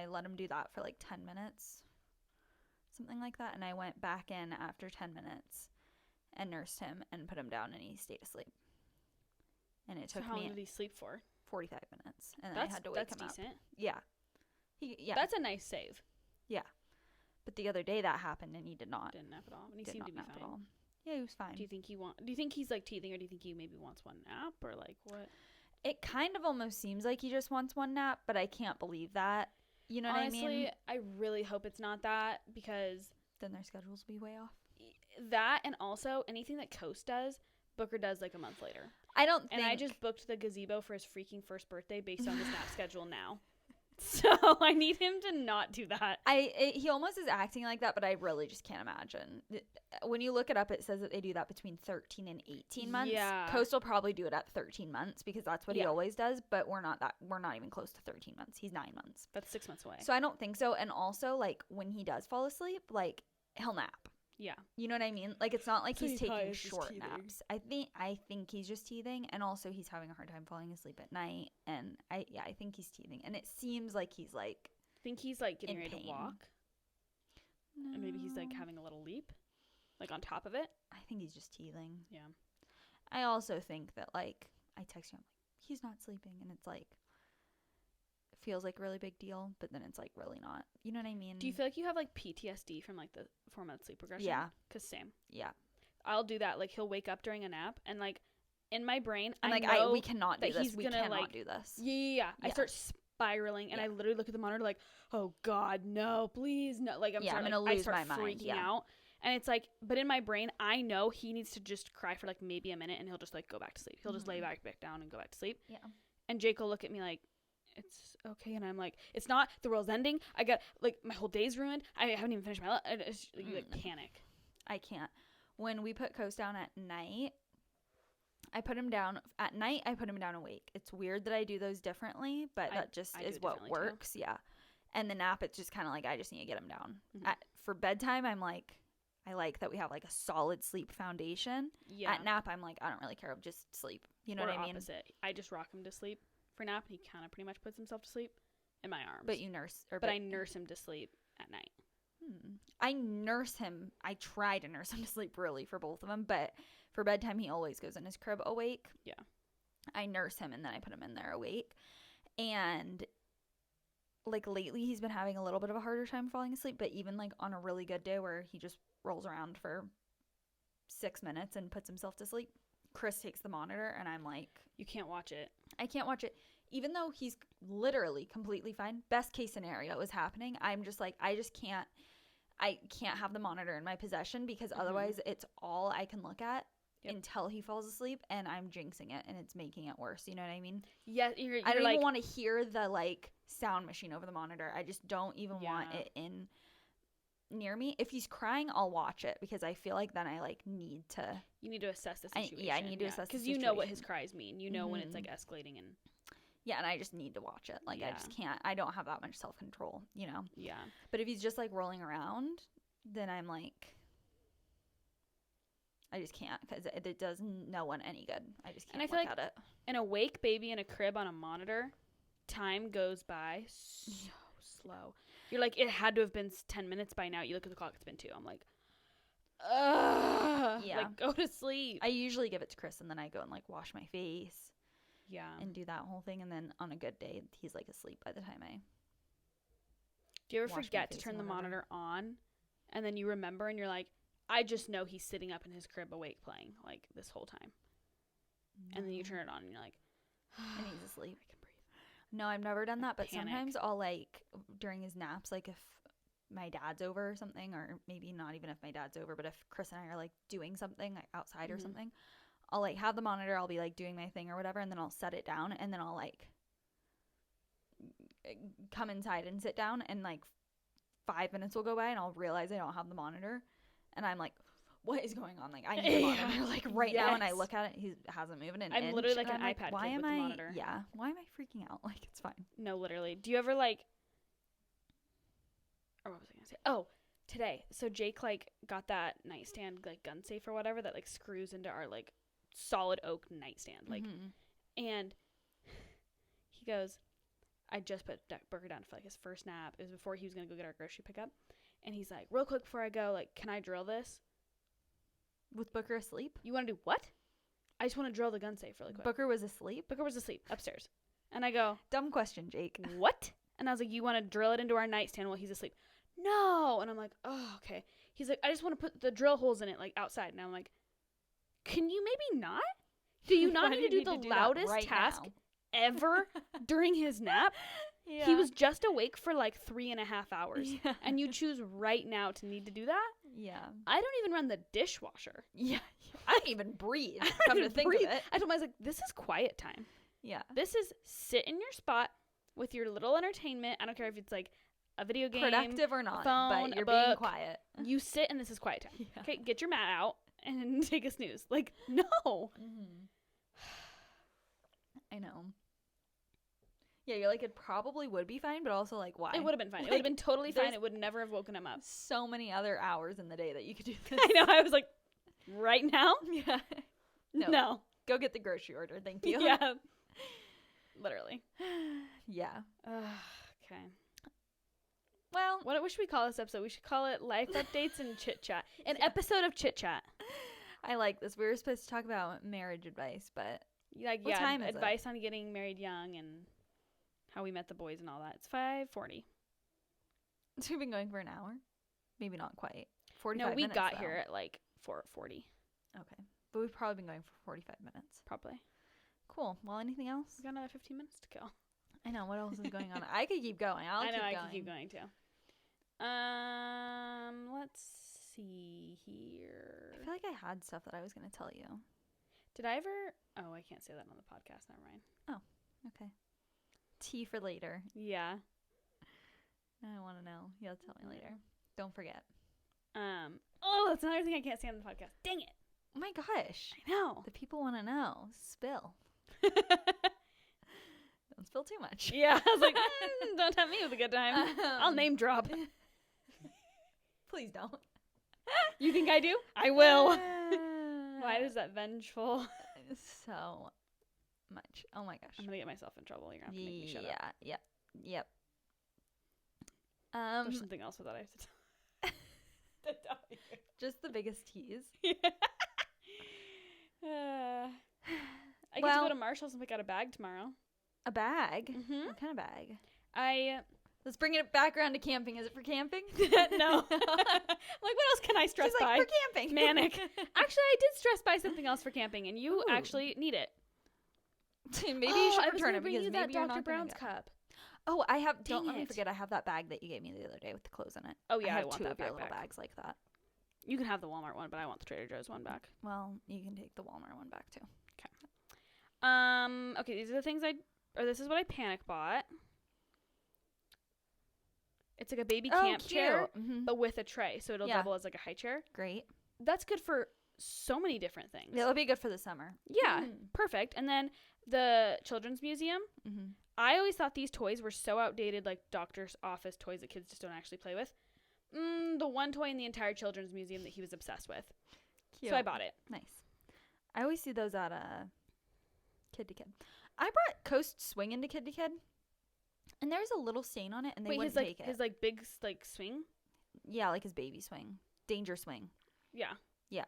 let him do that for like 10 minutes, something like that, and I went back in after 10 minutes and nursed him and put him down, and he stayed asleep. And it took How long me did he sleep for? 45 minutes, and then I had to wake him That's up. decent. Yeah. Yeah. That's a nice save. But the other day that happened, and he did not. Didn't nap at all. And he Did seemed not to be nap fine. at all. Yeah, he was fine. Do you think he's like teething, or do you think he maybe wants one nap, or like what? It kind of almost seems like he just wants one nap, but I can't believe that. You know Honestly, what I mean? I really hope it's not that, because Then their schedules will be way off. that, and also anything that Coast does, Booker does like a month later. I don't think. And I just booked the gazebo for his freaking first birthday based on his nap schedule now. So I need him to not do that. He almost is acting like that, but I really just can't imagine. When you look it up, it says that they do that between 13 and 18 months. Yeah. Coast will probably do it at 13 months because that's what he Yeah. always does, but we're not even close to 13 months. He's 9 months. That's 6 months away. So I don't think so. And also, like, when he does fall asleep, like, he'll nap. Yeah. You know what I mean? Like, it's not like So he's he probably taking is just short teething. naps. I think he's just teething, and also he's having a hard time falling asleep at night. And I think he's teething, and it seems like he's like Think he's like getting in ready pain. to walk, and maybe he's like having a little leap, like on top of it. I think he's just teething. Yeah. I also think that, like, I text him, I'm like, he's not sleeping, and it's like feels like a really big deal, but then it's like really not. You know what I mean? Do you feel like you have like PTSD from like the 4-month sleep regression? Yeah. 'Cause same. Yeah. I'll do that. Like he'll wake up during a nap, and like in my brain, I'm I like, know we cannot do that this. he's We gonna, cannot like- do this. Yeah. I Yeah. start spiraling, and Yeah. I literally look at the monitor like, oh God, no, please, no. Like I'm Yeah, I'm starting, gonna like, I lose start my mind, freaking yeah. out. And it's like, but in my brain, I know he needs to just cry for like maybe a minute, and he'll just like go back to sleep. He'll just lay back down and go back to sleep. Yeah. And Jake will look at me like, it's okay. And I'm like, it's not. The world's ending. I got like my whole day's ruined. I haven't even finished my you like panic. I can't. When we put Coast down at night, I put him down at night. I put him down awake. It's weird that I do those differently, but that just I do is it what differently, too. works. Yeah. And the nap, it's just kind of like I just need to get him down. Mhm. For bedtime, I'm like, I like that we have like a solid sleep foundation. Yeah. At nap, I'm like, I don't really care. Just sleep. You know Or what I mean? opposite. I just rock him to sleep for nap, and he kind of pretty much puts himself to sleep in my arms. But you nurse. But I nurse him to sleep at night. I nurse him. I try to nurse him to sleep really for both of them, but for bedtime he always goes in his crib awake. Yeah. I nurse him and then I put him in there awake. And like lately he's been having a little bit of a harder time falling asleep, but even like on a really good day where he just rolls around for 6 minutes and puts himself to sleep, Chris takes the monitor and I'm like, You can't watch it. I can't watch it. Even though he's literally completely fine, best case scenario is happening, I'm just like, I can't have the monitor in my possession because otherwise it's all I can look at until he falls asleep, and I'm jinxing it and it's making it worse. You know what I mean? Yeah, you're I don't like, even want to hear the like sound machine over the monitor. I just don't even want Yeah. it in near me. If he's crying, I'll watch it because I feel like then I like need to. you need to assess the situation. I need to assess the because you know what his situation. cries mean. You know when it's Mhm. like escalating, and Yeah, and I just need to watch it. Like I just can't. I don't have that much self control. You know. yeah. But if he's just like rolling around, then I'm like, I just can't because it does no one any good. I just can't And I feel look like at it. An awake baby in a crib on a monitor, time goes by so slow. You're like, it had to have been 10 minutes by now. You look at the clock, it's been 2. I'm like, ugh. Yeah. Like, go to sleep. I usually give it to Chris and then I go and like wash my face Yeah. and do that whole thing. And then on a good day, he's like asleep by the time I. Do you ever wash my forget to face turn the and whatever. monitor on, and then you remember and you're like, I just know he's sitting up in his crib awake playing, like, this whole time. And then you turn it on and you're like, and he's asleep. I can breathe. No, I've never done that, but panic. sometimes I'll like during his naps, like if my dad's over or something, or maybe not even if my dad's over, but if Chris and I are like doing something like outside or Mhm. something, I'll like have the monitor, I'll be like doing my thing or whatever, and then I'll set it down and then I'll like come inside and sit down, and like 5 minutes will go by and I'll realize I don't have the monitor and I'm like, what is going on? Like I need the monitor like right now, and I Yes. look at it, he hasn't moved an I'm inch, literally like and an I'm iPad why kid am with the I monitor. yeah why am I freaking out? Like it's fine. No, literally. Do you ever like? Or what was I gonna say? Oh, today. So Jake like got that nightstand like gun safe or whatever that like screws into our like solid oak nightstand like, and he goes, I just put Burger down for like his first nap. It was before he was gonna go get our grocery pickup, and he's like, real quick before I go, like, can I drill this? With Booker asleep? You want to do what? I just want to drill the gun safe really quick. Booker was asleep? Booker was asleep upstairs. And I go, dumb question, Jake. What? And I was like, you want to drill it into our nightstand while he's asleep? No. And I'm like, oh, okay. He's like, I just want to put the drill holes in it, like, outside. And I'm like, can you maybe not? Do you not need to do the loudest task ever during his nap? Yeah. He was just awake for like 3.5 hours. Yeah. And you choose right now to need to do that? Yeah. I don't even run the dishwasher. Yeah. I don't even breathe. Come to think of it. I told him, I was like, this is quiet time. Yeah. This is sit in your spot with your little entertainment. I don't care if it's like a video game, productive or not, phone, but you're being quiet. You sit and this is quiet time. Yeah. Okay, get your mat out and take a snooze. Like, no. Mm-hmm. I know. Yeah, you're like, it probably would be fine, but also, like, why? It would have been fine. It would have been totally fine. It would never have woken him up. So many other hours in the day that you could do this. I know. I was like, right now? Yeah. No. Go get the grocery order. Thank you. Yeah. Literally. Yeah. Okay. Well, what should we call this episode? We should call it Life Updates and Chit Chat. An episode of Chit Chat. I like this. We were supposed to talk about marriage advice, but like, what time is advice on getting married young and how we met the boys and all that. It's 5:40. So we've been going for an hour? Maybe not quite. 45 minutes. No, we got though. here at like 4:40. Okay. But we've probably been going for 45 minutes. Probably. Cool. Well, anything else? We got another 15 minutes to go. I know. What else is going on? I could keep going. I could keep going too. Let's see here. I feel like I had stuff that I was going to tell you. Did I ever? Oh, I can't say that on the podcast. Never mind. Oh, okay. Tea for later. Yeah. I want to know. You'll tell me later. Don't forget. Oh, that's another thing I can't say on the podcast. Dang it. Oh my gosh. I know. The people want to know. Spill. Don't spill too much. Yeah. I was like, don't tempt me with a good time. I'll name drop. Please don't. You think I do? I will. Why is that vengeful? So much. Oh my gosh. I'm going to get myself in trouble. You're going to have to make me shut up. Yeah. Yep. There's something else with that I have to tell you. Just the biggest tease. I get to go to Marshall's and pick out a bag tomorrow. A bag? Mm-hmm. What kind of bag? Let's bring it back around to camping. Is it for camping? No. Like, what else can I stress by? For camping. Manic. Actually, I did stress by something else for camping, and you actually need it. Maybe you should return it because maybe you're Dr. not Brown's cup. Oh, I have. Don't let me forget. I have that bag that you gave me the other day with the clothes in it. Oh yeah, I have want two that of your bag little back. bags like that. You can have the Walmart one, but I want the Trader Joe's one back. Well, you can take the Walmart one back too. Okay. Okay, these are the things this is what I panic bought. It's like a baby camp chair, but with a tray, so it'll double as like a high chair. Great. That's good for so many different things. It'll be good for the summer. Yeah, perfect. And then the Children's Museum. Mm-hmm. I always thought these toys were so outdated, like doctor's office toys that kids just don't actually play with. The one toy in the entire Children's Museum that he was obsessed with. Cute. So I bought it. Nice. I always see those at Kid to Kid. I brought Coast Swing into Kid to Kid, and there's a little stain on it, and they wouldn't take it. His like big like swing. Yeah, like his baby swing, danger swing. Yeah. Yeah.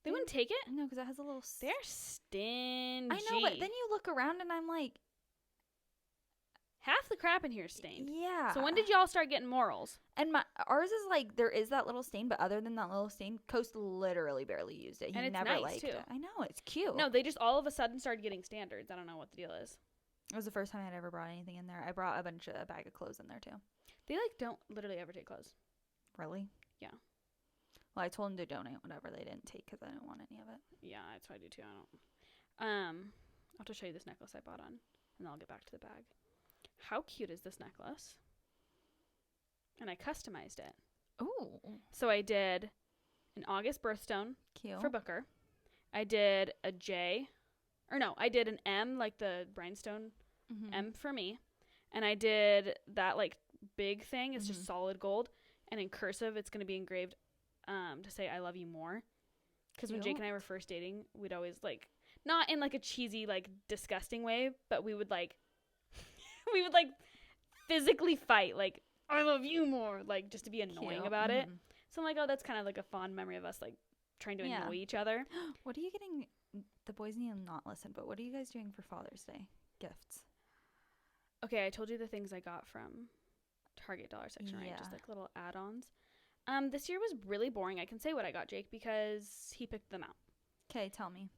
They wouldn't take it? No, because it has a little. They're stingy. I know, but then you look around, and I'm like, half the crap in here is stained. Yeah. So when did y'all start getting morals? And ours is like, there is that little stain, but other than that little stain, Coast literally barely used it. He and never nice liked too. it. I know, it's cute. No, they just all of a sudden started getting standards. I don't know what the deal is. It was the first time I'd ever brought anything in there. I brought a bag of clothes in there too. They like don't literally ever take clothes. Really? Yeah. Well, I told them to donate whatever they didn't take because I didn't want any of it. Yeah, that's what I do too. I'll have to show you this necklace I bought on, and then I'll get back to the bag. How cute is this necklace? And I customized it. Ooh. So I did an August birthstone for Booker. I did a J. Or no, I did an M, like the rhinestone M for me. And I did that, like, big thing. It's just Mhm. solid gold. And in cursive, it's going to be engraved to say, I love you more. Because when Jake and I were first dating, we'd always, like, not in, like, a cheesy, like, disgusting way, but we would, like, physically fight, like, I love you more, like, just to be annoying Cute. about it. Mhm. So I'm like, oh, that's kind of, like, a fond memory of us, like, trying to Yeah. annoy each other. What are you getting? The boys need to not listen, but what are you guys doing for Father's Day gifts? Okay, I told you the things I got from Target dollar section, right? Yeah. Just, like, little add-ons. This year was really boring. I can say what I got Jake because he picked them out. Okay, tell me.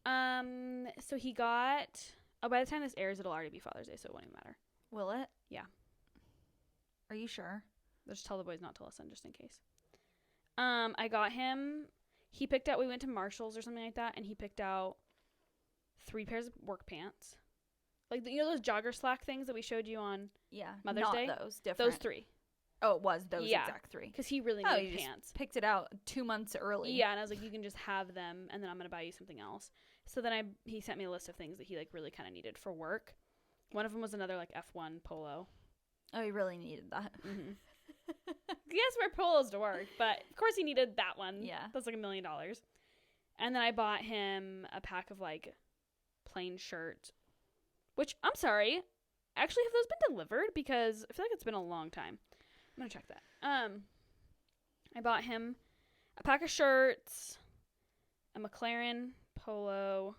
So he got... Oh, by the time this airs, it'll already be Father's Day, so it won't even matter. Will it? Yeah. Are you sure? Let's just tell the boys not to listen, just in case. I got him... He picked out... We went to Marshall's or something like that, and he picked out 3 pairs of work pants. Like, you know those jogger slack things that we showed you on Yeah. Mother's not Day? those. Different. Those 3. Oh, it was those Yeah. exact 3. Because he really Oh, needed you just pants. picked it out 2 months early. Yeah, and I was like, you can just have them, and then I'm going to buy you something else. So then he sent me a list of things that he, like, really kind of needed for work. One of them was another, like, F1 polo. Oh, you really needed that. Mm-hmm. He has to wear polos to work, but of course he needed that one. Yeah. That's like $1 million. And then I bought him a pack of, like, plain shirts, which, I'm sorry, actually, have those been delivered? Because I feel like it's been a long time. I'm going to check that. I bought him a pack of shirts, a McLaren polo.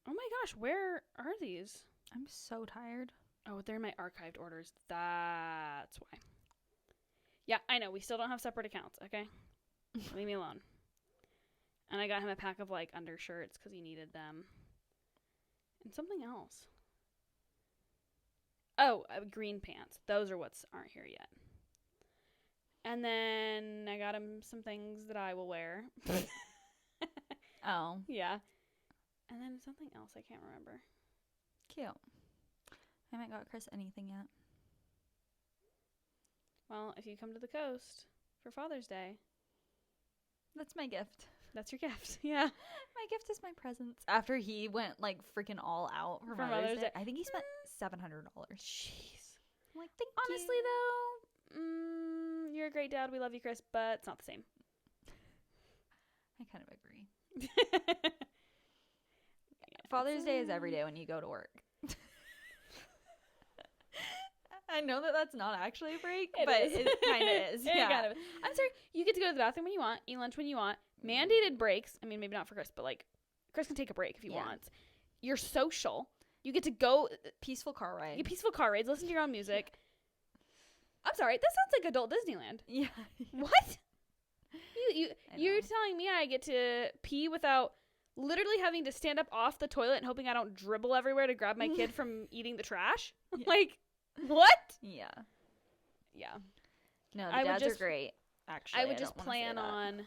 Oh my gosh, where are these? I'm so tired. Oh, they're in my archived orders. That's why. Yeah, I know. We still don't have separate accounts, okay? Leave me alone. And I got him a pack of, like, undershirts because he needed them. And something else. Oh, green pants. Those are what's aren't here yet. And then I got him some things that I will wear. Oh. Yeah. And then something else I can't remember. Cute. I haven't got Chris anything yet. Well, if you come to the coast for Father's Day, That's my gift. that's your gift. Yeah. My gift is my presents. After he went like freaking all out for Mother's Day. I think he spent $700. Jeez. I'm like, thank Honestly, though, you're a great dad. We love you, Chris, but it's not the same. I kind of agree. Father's Day is every day when you go to work. I know that that's not actually a break, but it kind of is. Yeah. Kind of. I'm sorry. You get to go to the bathroom when you want, eat lunch when you want. Mandated breaks. I mean, maybe not for Chris, but, like, Chris can take a break if he wants. You're social. You get to go. Peaceful car ride. You get peaceful car rides. Listen to your own music. I'm sorry. That sounds like adult Disneyland. Yeah. What? You're telling me I get to pee without literally having to stand up off the toilet and hoping I don't dribble everywhere to grab my kid from eating the trash? Yeah. Like, what? Yeah. Yeah. No, the dads are great. Actually, I would just plan on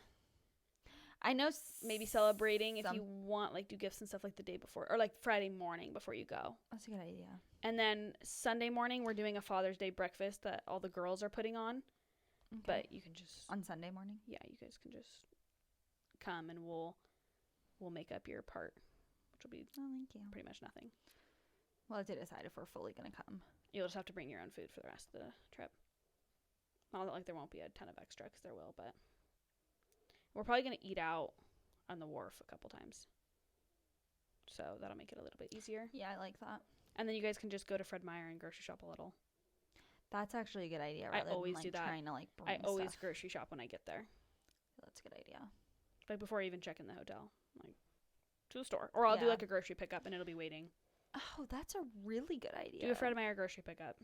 I know maybe celebrating if you want, like, do gifts and stuff like the day before or like Friday morning before you go. That's a good idea. And then Sunday morning we're doing a Father's Day breakfast that all the girls are putting on. Okay. But you can just on Sunday morning. Yeah, you guys can just come and we'll make up your part, which will be thank you. Pretty much nothing. We'll have to decide if we're fully gonna come. You'll just have to bring your own food for the rest of the trip. Not that, like, there won't be a ton of extra, because there will, but we're probably going to eat out on the wharf a couple times. So that'll make it a little bit easier. Yeah, I like that. And then you guys can just go to Fred Meyer and grocery shop a little. That's actually a good idea. I always than, do that. Trying to, like, I always stuff. grocery shop when I get there. That's a good idea. Like, before I even check in the hotel. Like, to the store. Or I'll do, like, a grocery pickup and it'll be waiting. Oh, that's a really good idea. Do a Fred Meyer grocery pickup.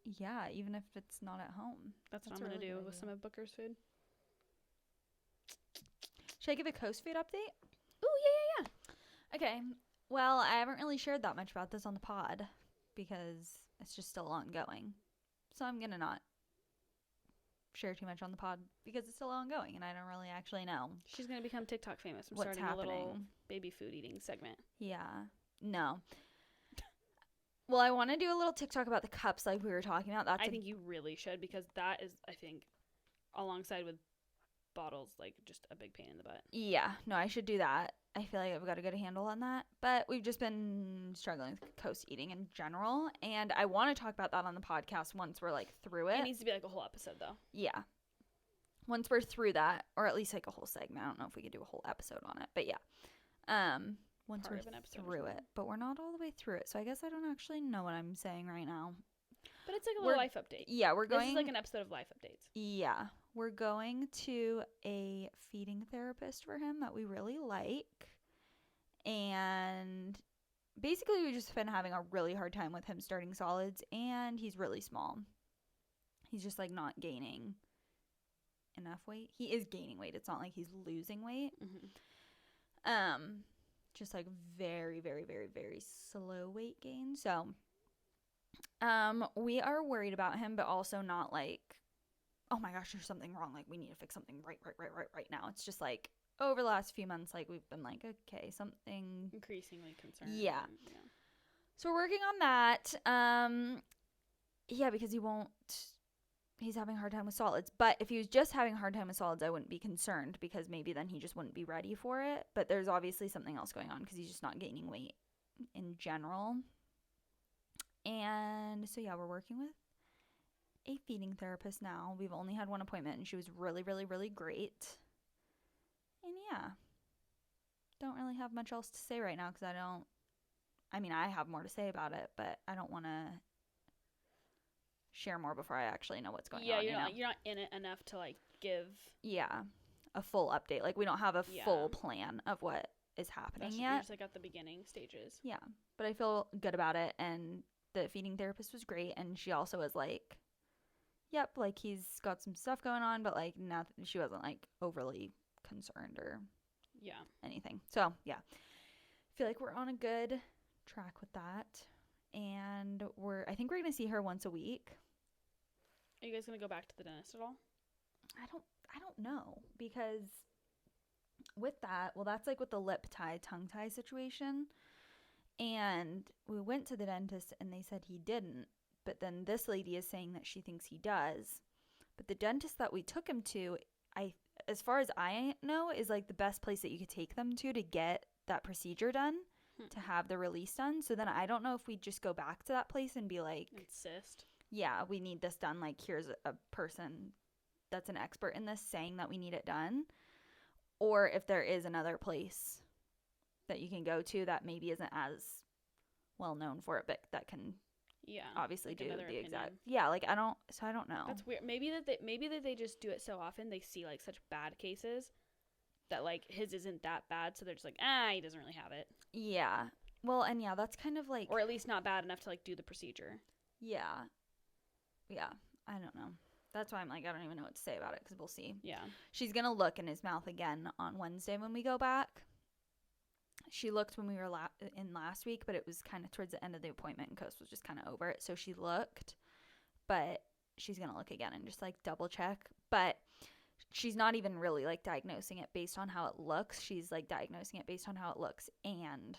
Yeah, even if it's not at home. That's what I'm going to do with some of Booker's food. Should I give a Coast food update? Ooh, yeah. Okay. Well, I haven't really shared that much about this on the pod because it's just still ongoing. So I'm going to not share too much on the pod because it's still ongoing and I don't really actually know. She's going to become TikTok famous. I'm what's starting happening. a little baby food eating segment. Yeah. No. Well, I want to do a little TikTok about the cups like we were talking about. I think you really should because that is, I think, alongside with bottles, like, just a big pain in the butt. Yeah. No, I should do that. I feel like I've got a good handle on that. But we've just been struggling with coast eating in general. And I want to talk about that on the podcast once we're, like, through it. It needs to be, like, a whole episode, though. Yeah. Once we're through that, or at least, like, a whole segment. I don't know if we could do a whole episode on it. But, yeah. Once we're through it. But we're not all the way through it. So I guess I don't actually know what I'm saying right now. But it's, like, a little life update. Yeah, we're going... This is, like, an episode of life updates. Yeah. We're going to a feeding therapist for him that we really like. And basically we've just been having a really hard time with him starting solids, and he's really small. He's just, like, not gaining enough weight. He is gaining weight. It's not like he's losing weight. Mm-hmm. Just, like, very, very, very, very slow weight gain. So, we are worried about him, but also not like, oh my gosh, there's something wrong. Like, we need to fix something right now. It's just, like, over the last few months, like, we've been like, okay, something Increasingly concerned. Yeah. So we're working on that. Yeah, because he's having a hard time with solids. But if he was just having a hard time with solids, I wouldn't be concerned, because maybe then he just wouldn't be ready for it. But there's obviously something else going on, because he's just not gaining weight in general. And so, yeah, we're working with a feeding therapist now. We've only had one appointment, and she was really, really, really great. And, yeah, don't really have much else to say right now, because I have more to say about it, but I don't want to share more before I actually know what's going on. Yeah, you're not in it enough to, like, give... Yeah, a full update. Like, we don't have a full plan of what is happening yet. You're just, like, at the beginning stages. Yeah, but I feel good about it, and the feeding therapist was great, and she also was like, yep, like, he's got some stuff going on, but, like, she wasn't, like, overly concerned or anything. So, yeah, I feel like we're on a good track with that, and I think we're gonna see her once a week. Are you guys gonna go back to the dentist at all? I don't know, because with that, well, that's like with the lip tie, tongue tie situation, and we went to the dentist and they said he didn't, but then this lady is saying that she thinks he does. But the dentist that we took him to, as far as I know, is like the best place that you could take them to get that procedure done, to have the release done. So then I don't know if we just go back to that place and be like, insist. Yeah, we need this done. Like, here's a person that's an expert in this saying that we need it done. Or if there is another place that you can go to that maybe isn't as well known for it, but that can obviously like do the exact. Yeah, like, I don't know. That's weird. Maybe that they just do it so often they see, like, such bad cases that, like, his isn't that bad, so they're just like, he doesn't really have it. Yeah. Well, and yeah, that's kind of like, or at least not bad enough to, like, do the procedure. Yeah. Yeah. I don't know. That's why I'm like, I don't even know what to say about it, because we'll see. Yeah. She's going to look in his mouth again on Wednesday when we go back. She looked when we were in last week, but it was kind of towards the end of the appointment, and Coast was just kind of over it. So she looked, but she's going to look again and just, like, double check. But she's not even really, like, diagnosing it based on how it looks. She's, like, diagnosing it based on how it looks and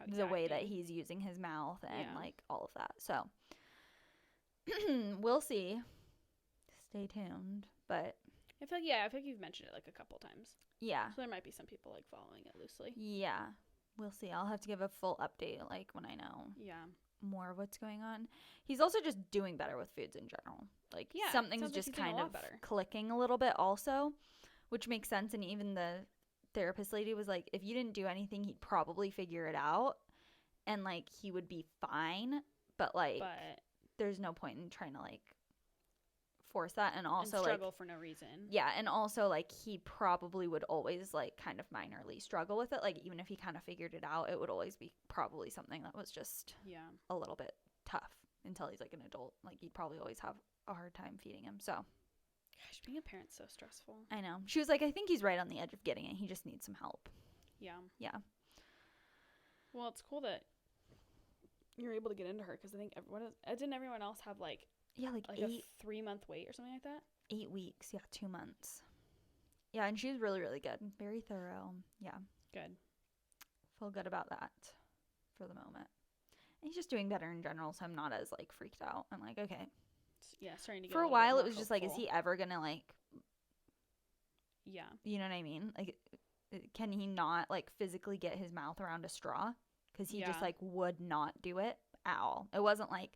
the way that he's using his mouth and, like, all of that. So we'll see. Stay tuned. But I feel like you've mentioned it, like, a couple times. Yeah. So there might be some people, like, following it loosely. Yeah. We'll see. I'll have to give a full update, like, when I know more of what's going on. He's also just doing better with foods in general. Like, something's just like kind of clicking a little bit also, which makes sense. And even the therapist lady was like, if you didn't do anything, he'd probably figure it out. And, like, he would be fine. But, like, there's no point in trying to, like, force that. And also, and struggle for no reason. Yeah. And also, like, he probably would always, like, kind of minorly struggle with it. Like, even if he kind of figured it out, it would always be probably something that was just a little bit tough until he's, like, an adult. Like, he'd probably always have a hard time feeding him. So, gosh, being a parent's so stressful. I know. She was like, I think he's right on the edge of getting it. He just needs some help. Yeah. Yeah. Well, it's cool that you're able to get into her, because I think didn't everyone else have, like, like a 3-month wait or something like that? 8 weeks. Yeah, 2 months. Yeah, and she was really, really good. Very thorough. Yeah. Good. Feel good about that for the moment. And he's just doing better in general, so I'm not as, like, freaked out. I'm like, okay. Yeah, starting to get for a while, it was just like, is he ever gonna, like... Yeah. You know what I mean? Like, can he not like physically get his mouth around a straw? Because he just like would not do it at all. It wasn't like,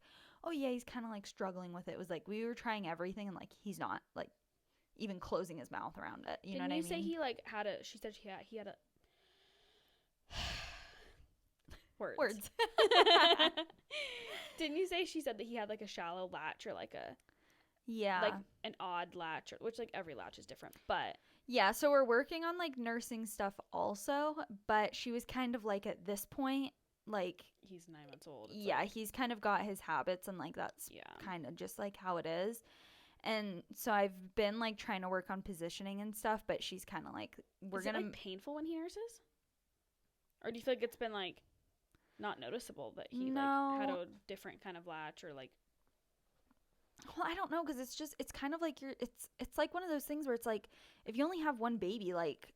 oh yeah, he's kind of like struggling with it. It was like we were trying everything and like he's not like even closing his mouth around it. You know what I mean? Didn't you say he like had a? She said he had a. Words. Didn't you say she said that he had like a shallow latch or like a like an odd latch, which like every latch is different, but yeah, so we're working on like nursing stuff also, but she was kind of like at this point like he's 9 months old. He's kind of got his habits and like that's kind of just like how it is. And so I've been like trying to work on positioning and stuff, but she's kind of like is it like painful when he nurses? Or do you feel like it's been like not noticeable that he like had a different kind of latch or like well, I don't know because it's kind of like it's like one of those things where it's like if you only have one baby, like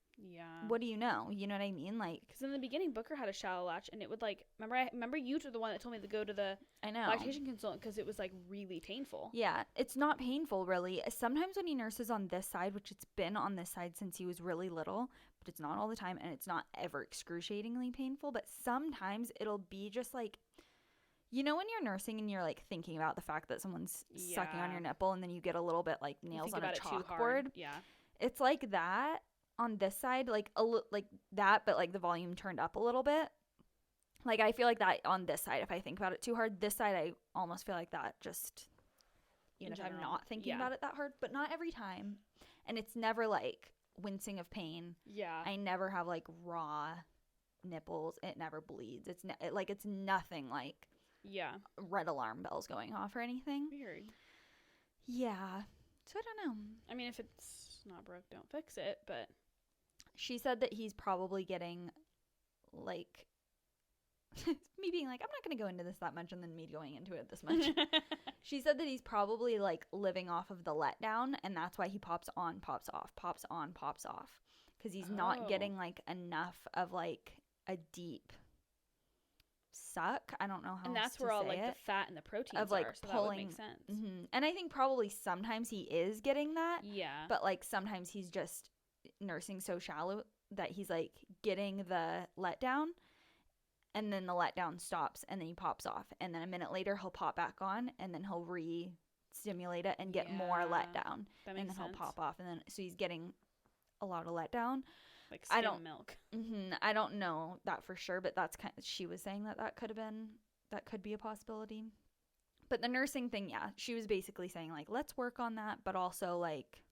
what do you know? You know what I mean? Like because in the beginning Booker had a shallow latch and it would like remember you were the one that told me to go to the lactation consultant because it was like really painful. Yeah, it's not painful really. Sometimes when he nurses on this side, which it's been on this side since he was really little, but it's not all the time and it's not ever excruciatingly painful, but sometimes it'll be just like you know when you're nursing and you're like thinking about the fact that someone's sucking on your nipple and then you get a little bit like nails on a chalkboard. Yeah. It's like that on this side, like like that, but like the volume turned up a little bit. Like I feel like that on this side if I think about it too hard. This side I almost feel like that just even if I'm not thinking about it that hard, but not every time. And it's never like wincing of pain. Yeah. I never have like raw nipples. It never bleeds. It's it's nothing like red alarm bells going off or anything. Weird. Yeah. So I don't know. I mean, if it's not broke, don't fix it, but she said that he's probably getting like me being like, I'm not going to go into this that much and then me going into it this much. She said that he's probably like living off of the letdown and that's why he pops on, pops off, pops on, pops off. Because he's not getting like enough of like a deep suck. I don't know how. And that's where all like the fat and the proteins of like are, so pulling. That would make sense. And I think probably sometimes he is getting that. Yeah. But like sometimes he's just nursing so shallow that he's like getting the letdown, and then the letdown stops, and then he pops off, and then a minute later he'll pop back on, and then he'll re-stimulate it and get more letdown, that makes and then sense. he'll pop off, and then so he's getting a lot of letdown. Like skim milk. I don't know that for sure, but that's kind of, she was saying that could be a possibility. But the nursing thing, she was basically saying like, let's work on that, but also like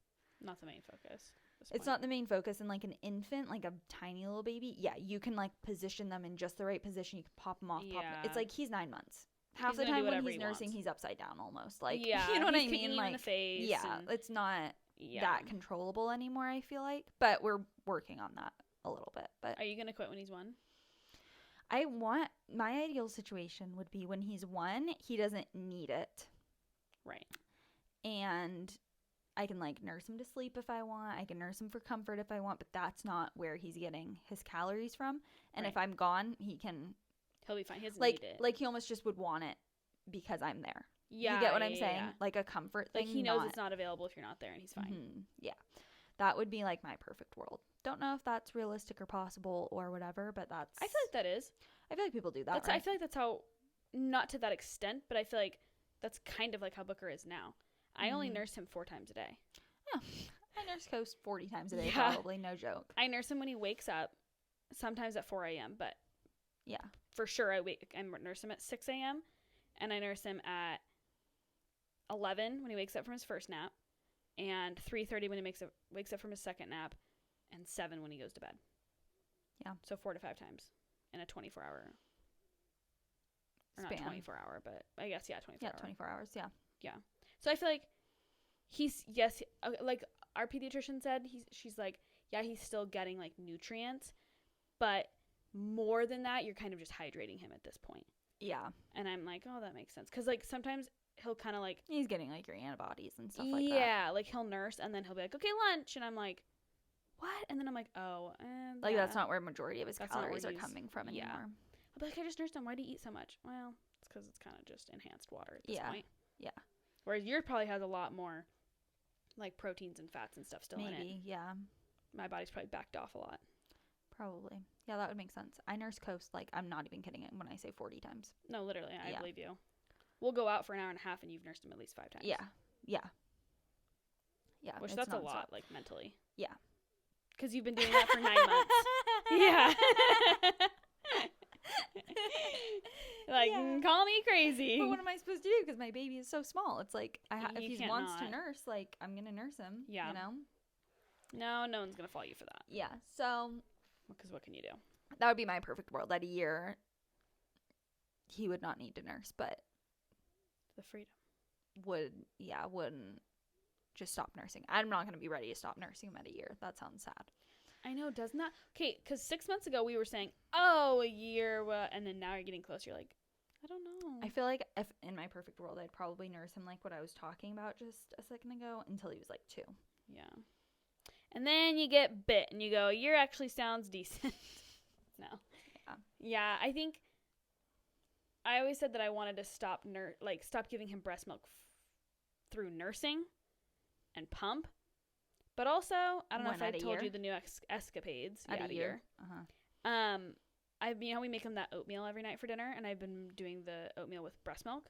not the main focus. It's not the main focus. And like an infant, like a tiny little baby, you can like position them in just the right position. You can pop them off. It's like he's 9 months. Half the time when he's nursing, he's upside down almost. Like, you know what I mean? Like, in the face it's not that controllable anymore, I feel like. But we're working on that a little bit. But are you gonna quit when he's 1? I want, my ideal situation would be when he's 1, he doesn't need it. Right. And I can like nurse him to sleep if I want. I can nurse him for comfort if I want, but that's not where he's getting his calories from. And if I'm gone, he'll be fine. He doesn't need it. Like he almost just would want it because I'm there. Yeah. You get what I'm saying? Yeah. Like a comfort thing. Like he knows it's not available if you're not there and he's fine. Yeah. That would be like my perfect world. Don't know if that's realistic or possible or whatever, but that's... I feel like that is. I feel like people do that, right? I feel like that's how, not to that extent, but I feel like that's kind of like how Booker is now. I only nurse him 4 times a day. Yeah. I nurse Coast 40 times a day, probably. No joke. I nurse him when he wakes up, sometimes at 4 a.m., but for sure I nurse him at 6 a.m., and I nurse him at 11 when he wakes up from his first nap, and 3:30 when he wakes up from his second nap, and 7 when he goes to bed. Yeah. So 4 to 5 times in a 24-hour. Or not 24-hour, but I guess, 24 hours. Yeah, 24 hours, yeah. Yeah. So I feel like he's, like our pediatrician said, she's like, he's still getting like nutrients, but more than that, you're kind of just hydrating him at this point. Yeah. And I'm like, oh, that makes sense. Because like sometimes he'll kind of like... He's getting like your antibodies and stuff like that. Yeah, like he'll nurse and then he'll be like, okay, lunch. And I'm like, what? And then I'm like, oh. Like that's not where majority of his calories are coming from anymore. I'll be like, I just nursed him. Why do you eat so much? Well, it's because it's kind of just enhanced water at this point. Yeah. Whereas yours probably has a lot more like proteins and fats and stuff still in it. Maybe, yeah. My body's probably backed off a lot. Probably. Yeah, that would make sense. I nurse Coast, like, I'm not even kidding when I say 40 times. No, literally, I Yeah. believe you. We'll go out for an hour and a half and you've nursed him at least 5 times. Yeah. Yeah. Yeah. Which it's that's a nonstop. lot, like, mentally. Yeah. Because you've been doing that for 9 months. Yeah. Like, Yeah. call me crazy. But what am I supposed to do? Because my baby is so small. It's like, if You he can't wants to not. nurse, like, I'm going to nurse him. Yeah. You know? No one's going to fault you for that. Yeah. So Because what can you do? that would be my perfect world. At a year, he would not need to nurse, but The freedom. wouldn't just stop nursing. I'm not going to be ready to stop nursing him at a year. That sounds sad. I know, doesn't that? Okay, because 6 months ago we were saying, oh, a year, and then now you're getting closer. You're like, I don't know. I feel like if in my perfect world, I'd probably nurse him like what I was talking about just a second ago until he was like 2. Yeah. And then you get bit and you go, a year actually sounds decent. No. Yeah. Yeah, I think I always said that I wanted to stop giving him breast milk through nursing and pump. But also, I don't know if I told you the new escapades. At a year. We make him that oatmeal every night for dinner, and I've been doing the oatmeal with breast milk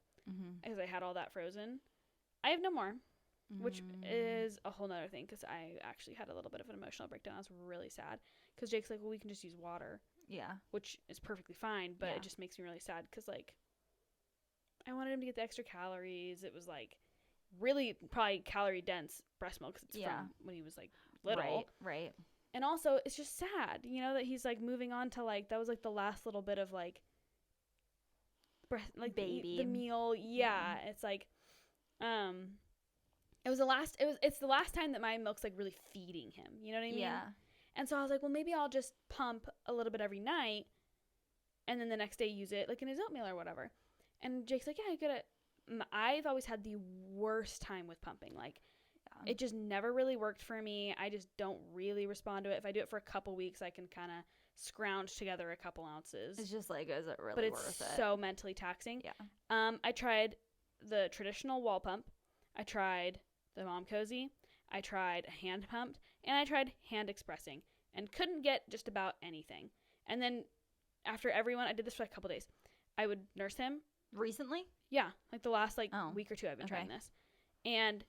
because I had all that frozen. I have no more, which is a whole nother thing because I actually had a little bit of an emotional breakdown. I was really sad because Jake's like, well, we can just use water. Yeah. Which is perfectly fine, but it just makes me really sad because, like, I wanted him to get the extra calories. It was, like, really probably calorie dense breast milk because it's from when he was, like, little. Right. And also, it's just sad, you know, that he's, like, moving on to, like, that was, like, the last little bit of, like, baby. The meal. Yeah. It's, like, it's the last time that my milk's, like, really feeding him. You know what I mean? Yeah. And so I was like, well, maybe I'll just pump a little bit every night and then the next day use it, like, in his oatmeal or whatever. And Jake's like, yeah, you gotta. I've always had the worst time with pumping. Like, it just never really worked for me. I just don't really respond to it. If I do it for a couple weeks, I can kind of scrounge together a couple ounces. It's just like, is it really but it's worth it? so mentally taxing. Yeah. I tried the traditional wall pump. I tried the mom cozy. I tried a hand pump. And I tried hand expressing. And couldn't get just about anything. And then after I did this for a couple days. I would nurse him. Recently? Yeah. Like the last week or two I've been trying this. And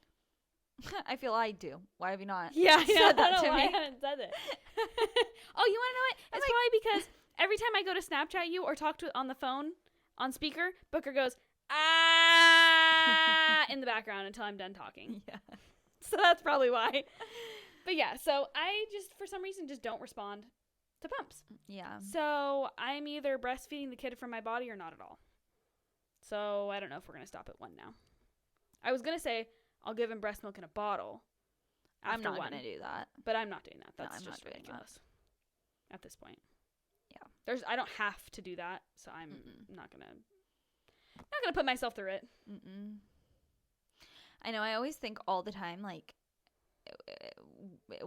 I feel I do. Why have you not said that to me? I haven't said it. Oh, you want to know what? It's probably because every time I go to Snapchat you or talk to on the phone on speaker, Booker goes, ah, in the background until I'm done talking. Yeah. So that's probably why. But yeah, so I just, for some reason, just don't respond to pumps. Yeah. So I'm either breastfeeding the kid from my body or not at all. So I don't know if we're going to stop at 1 now. I was going to say I'll give him breast milk in a bottle. I'm not going to do that. But I'm not doing that. That's I'm just not doing ridiculous at this point. Yeah. I don't have to do that, so I'm not going to put myself through it. I know, I always think all the time, like,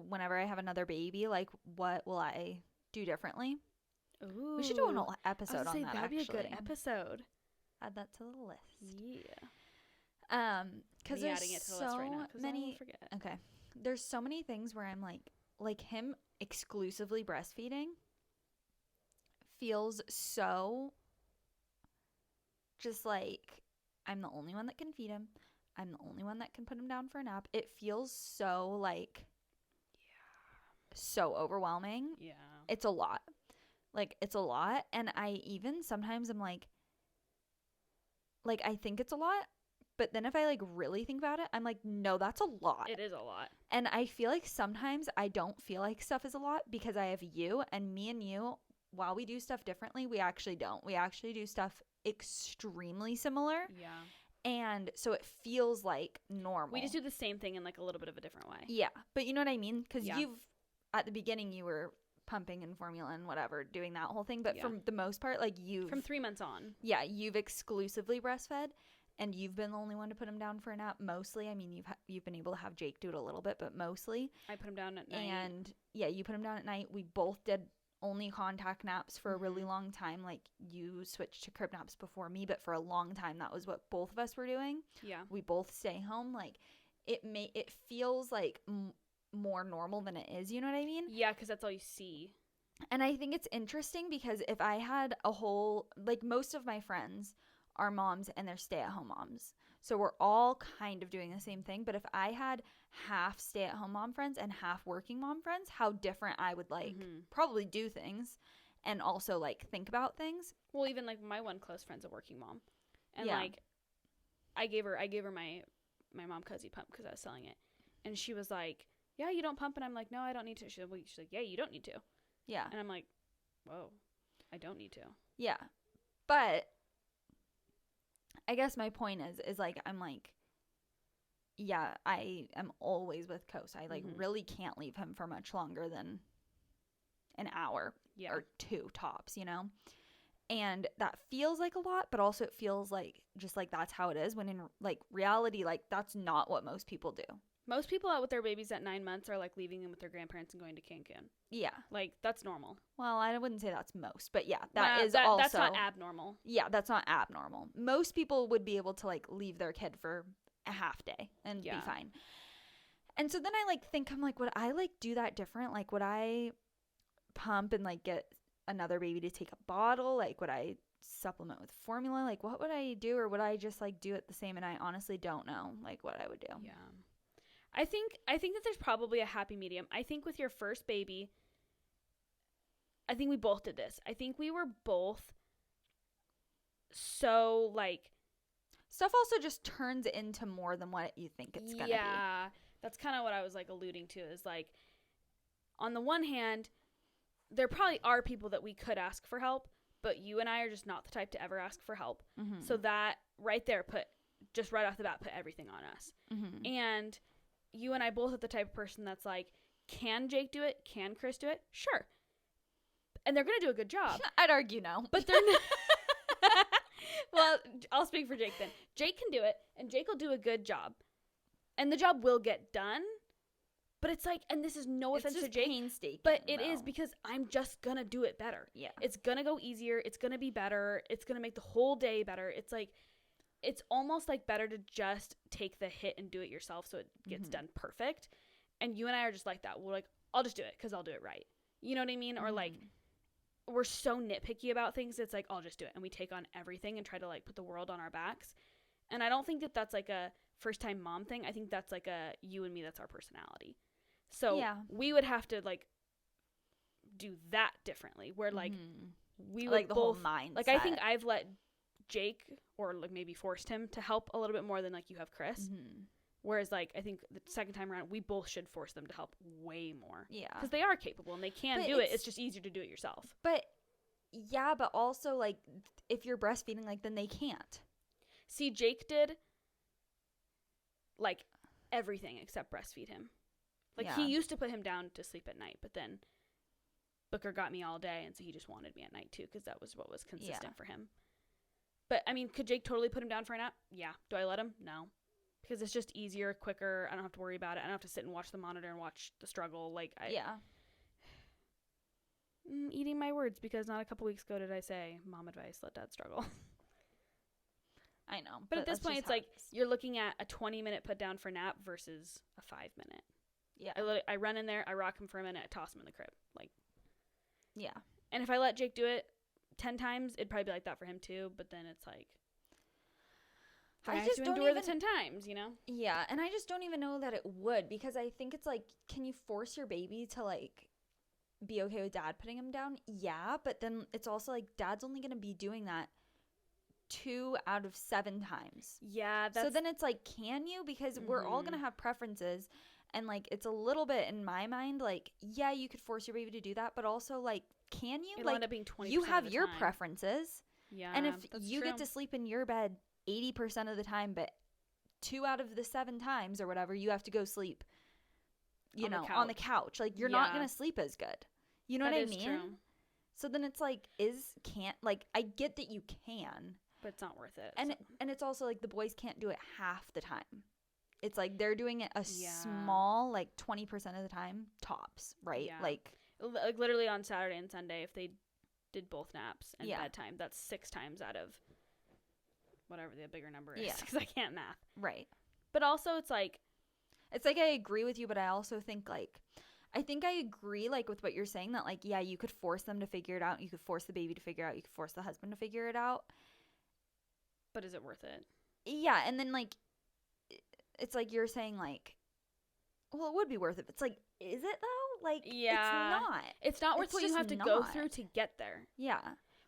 whenever I have another baby, like, what will I do differently? Ooh. We should do an whole episode on that, that'd be actually. a good episode. Add that to the list. Yeah. Because Me there's adding it to the so list right now, many. I will forget. Okay. There's so many things where I'm like him exclusively breastfeeding feels so just like I'm the only one that can feed him. I'm the only one that can put him down for a nap. It feels so like so overwhelming. Yeah. It's a lot. Like, it's a lot. And I even sometimes I'm like I think it's a lot. But then if I, like, really think about it, I'm like, no, that's a lot. It is a lot. And I feel like sometimes I don't feel like stuff is a lot because I have you, and me and you, while we do stuff differently, we actually don't. We actually do stuff extremely similar. Yeah. And so it feels like normal. We just do the same thing in, like, a little bit of a different way. Yeah. But you know what I mean? Because Yeah. at the beginning, you were pumping and formula and whatever, doing that whole thing. But for the most part, like, from 3 months on. Yeah, you've exclusively breastfed. And you've been the only one to put him down for a nap mostly. I mean, you've been able to have Jake do it a little bit, but mostly. I put him down at night. And yeah, you put him down at night. We both did only contact naps for a really long time. Like, you switched to crib naps before me, but for a long time that was what both of us were doing. Yeah. We both stay home. Like, it feels like more normal than it is. You know what I mean? Yeah, because that's all you see. And I think it's interesting because if I had a whole, like most of my friends are moms and they're stay-at-home moms. So we're all kind of doing the same thing. But if I had half stay-at-home mom friends and half working mom friends, how different I would like probably do things and also like think about things. Well, even like my one close friend's a working mom. And like I gave her my mom Cuzzy pump because I was selling it. And she was like, yeah, you don't pump. And I'm like, no, I don't need to. She's like, yeah, you don't need to. Yeah. And I'm like, whoa, I don't need to. Yeah. But I guess my point is like, I'm like, yeah, I am always with Coast. I like really can't leave him for much longer than an hour or 2 tops, you know? And that feels like a lot, but also it feels like just like that's how it is when in like reality, like that's not what most people do. Most people out with their babies at 9 months are like leaving them with their grandparents and going to Cancun. Yeah. Like that's normal. Well, I wouldn't say that's most, but yeah, that's not abnormal. Yeah, that's not abnormal. Most people would be able to like leave their kid for a half day and be fine. And so then I like think, I'm like, would I like do that different? Like, would I pump and like get another baby to take a bottle? Like, would I supplement with formula? Like, what would I do? Or would I just like do it the same? And I honestly don't know like what I would do. Yeah. I think that there's probably a happy medium. I think with your first baby, I think we both did this. I think we were both so like stuff also just turns into more than what you think it's gonna be. Yeah, that's kind of what I was like alluding to is like on the one hand, there probably are people that we could ask for help, but you and I are just not the type to ever ask for help. So that right there just right off the bat put everything on us. And you and I both are the type of person that's like, can Jake do it? Can Chris do it? Sure. And they're going to do a good job. I'd argue no. But they're not. Well, I'll speak for Jake then. Jake can do it, and Jake will do a good job. And the job will get done. But it's like, and this is no offense to Jake, painstaking, but it is because I'm just going to do it better. Yeah. It's going to go easier. It's going to be better. It's going to make the whole day better. It's like, it's almost like better to just take the hit and do it yourself so it gets done perfect. And you and I are just like that. We're like, I'll just do it because I'll do it right. You know what I mean? Or like, we're so nitpicky about things. It's like, I'll just do it. And we take on everything and try to like put the world on our backs. And I don't think that that's like a first time mom thing. I think that's like a you and me, that's our personality. So we would have to like do that differently where like we would like the both, whole mindset. like I think I've let Jake or like maybe forced him to help a little bit more than like you have Chris. Whereas like I think the second time around we both should force them to help way more. Yeah. Because they are capable and they can do it. It's just easier to do it yourself. But yeah, but also like if you're breastfeeding, like then they can't. See, Jake did like everything except breastfeed him. Like he used to put him down to sleep at night, but then Booker got me all day, and so he just wanted me at night too because that was what was consistent for him. But I mean, could Jake totally put him down for a nap? Yeah. Do I let him? No. Because it's just easier, quicker. I don't have to worry about it. I don't have to sit and watch the monitor and watch the struggle. Like, eating my words because not a couple weeks ago did I say, Mom advice, let Dad struggle. I know. But at this point, it's like you're looking at a 20-minute put down for nap versus a 5-minute. Yeah. I run in there, I rock him for a minute, I toss him in the crib. Like, yeah. And if I let Jake do it 10 times, it'd probably be like that for him too. But then it's like, I just don't endure the 10 times, you know? Yeah, and I just don't even know that it would because I think it's like, can you force your baby to like be okay with Dad putting him down? Yeah, but then it's also like Dad's only going to be doing that 2 out of 7 times. Yeah. So then it's like, can you? Because we're all going to have preferences. And like, it's a little bit in my mind, like, yeah, you could force your baby to do that. But also like, can you? It'll end up being 20% you have of the your time. Preferences. Yeah. And if you get to sleep in your bed 80% of the time, but 2 out of the 7 times or whatever, you have to go sleep, on the couch. Like, you're not going to sleep as good. You know what I mean? True. So then it's like, I get that you can. But it's not worth it. And it's also like the boys can't do it half the time. It's like they're doing it a small, like 20% of the time, tops, right? Yeah. Like literally on Saturday and Sunday, if they did both naps and bedtime, that's 6 times out of whatever the bigger number is because I can't math. Right. But also it's like I agree with you, but I also think like I think I agree, like, with what you're saying, that, like, yeah, you could force them to figure it out. You could force the baby to figure it out. You could force the husband to figure it out. But is it worth it? Yeah, and then, like, it's like you're saying, like, well, it would be worth it. It's like, is it, though? Like, Yeah. it's not. It's not worth It's what you just have to go not. through to get there. Yeah.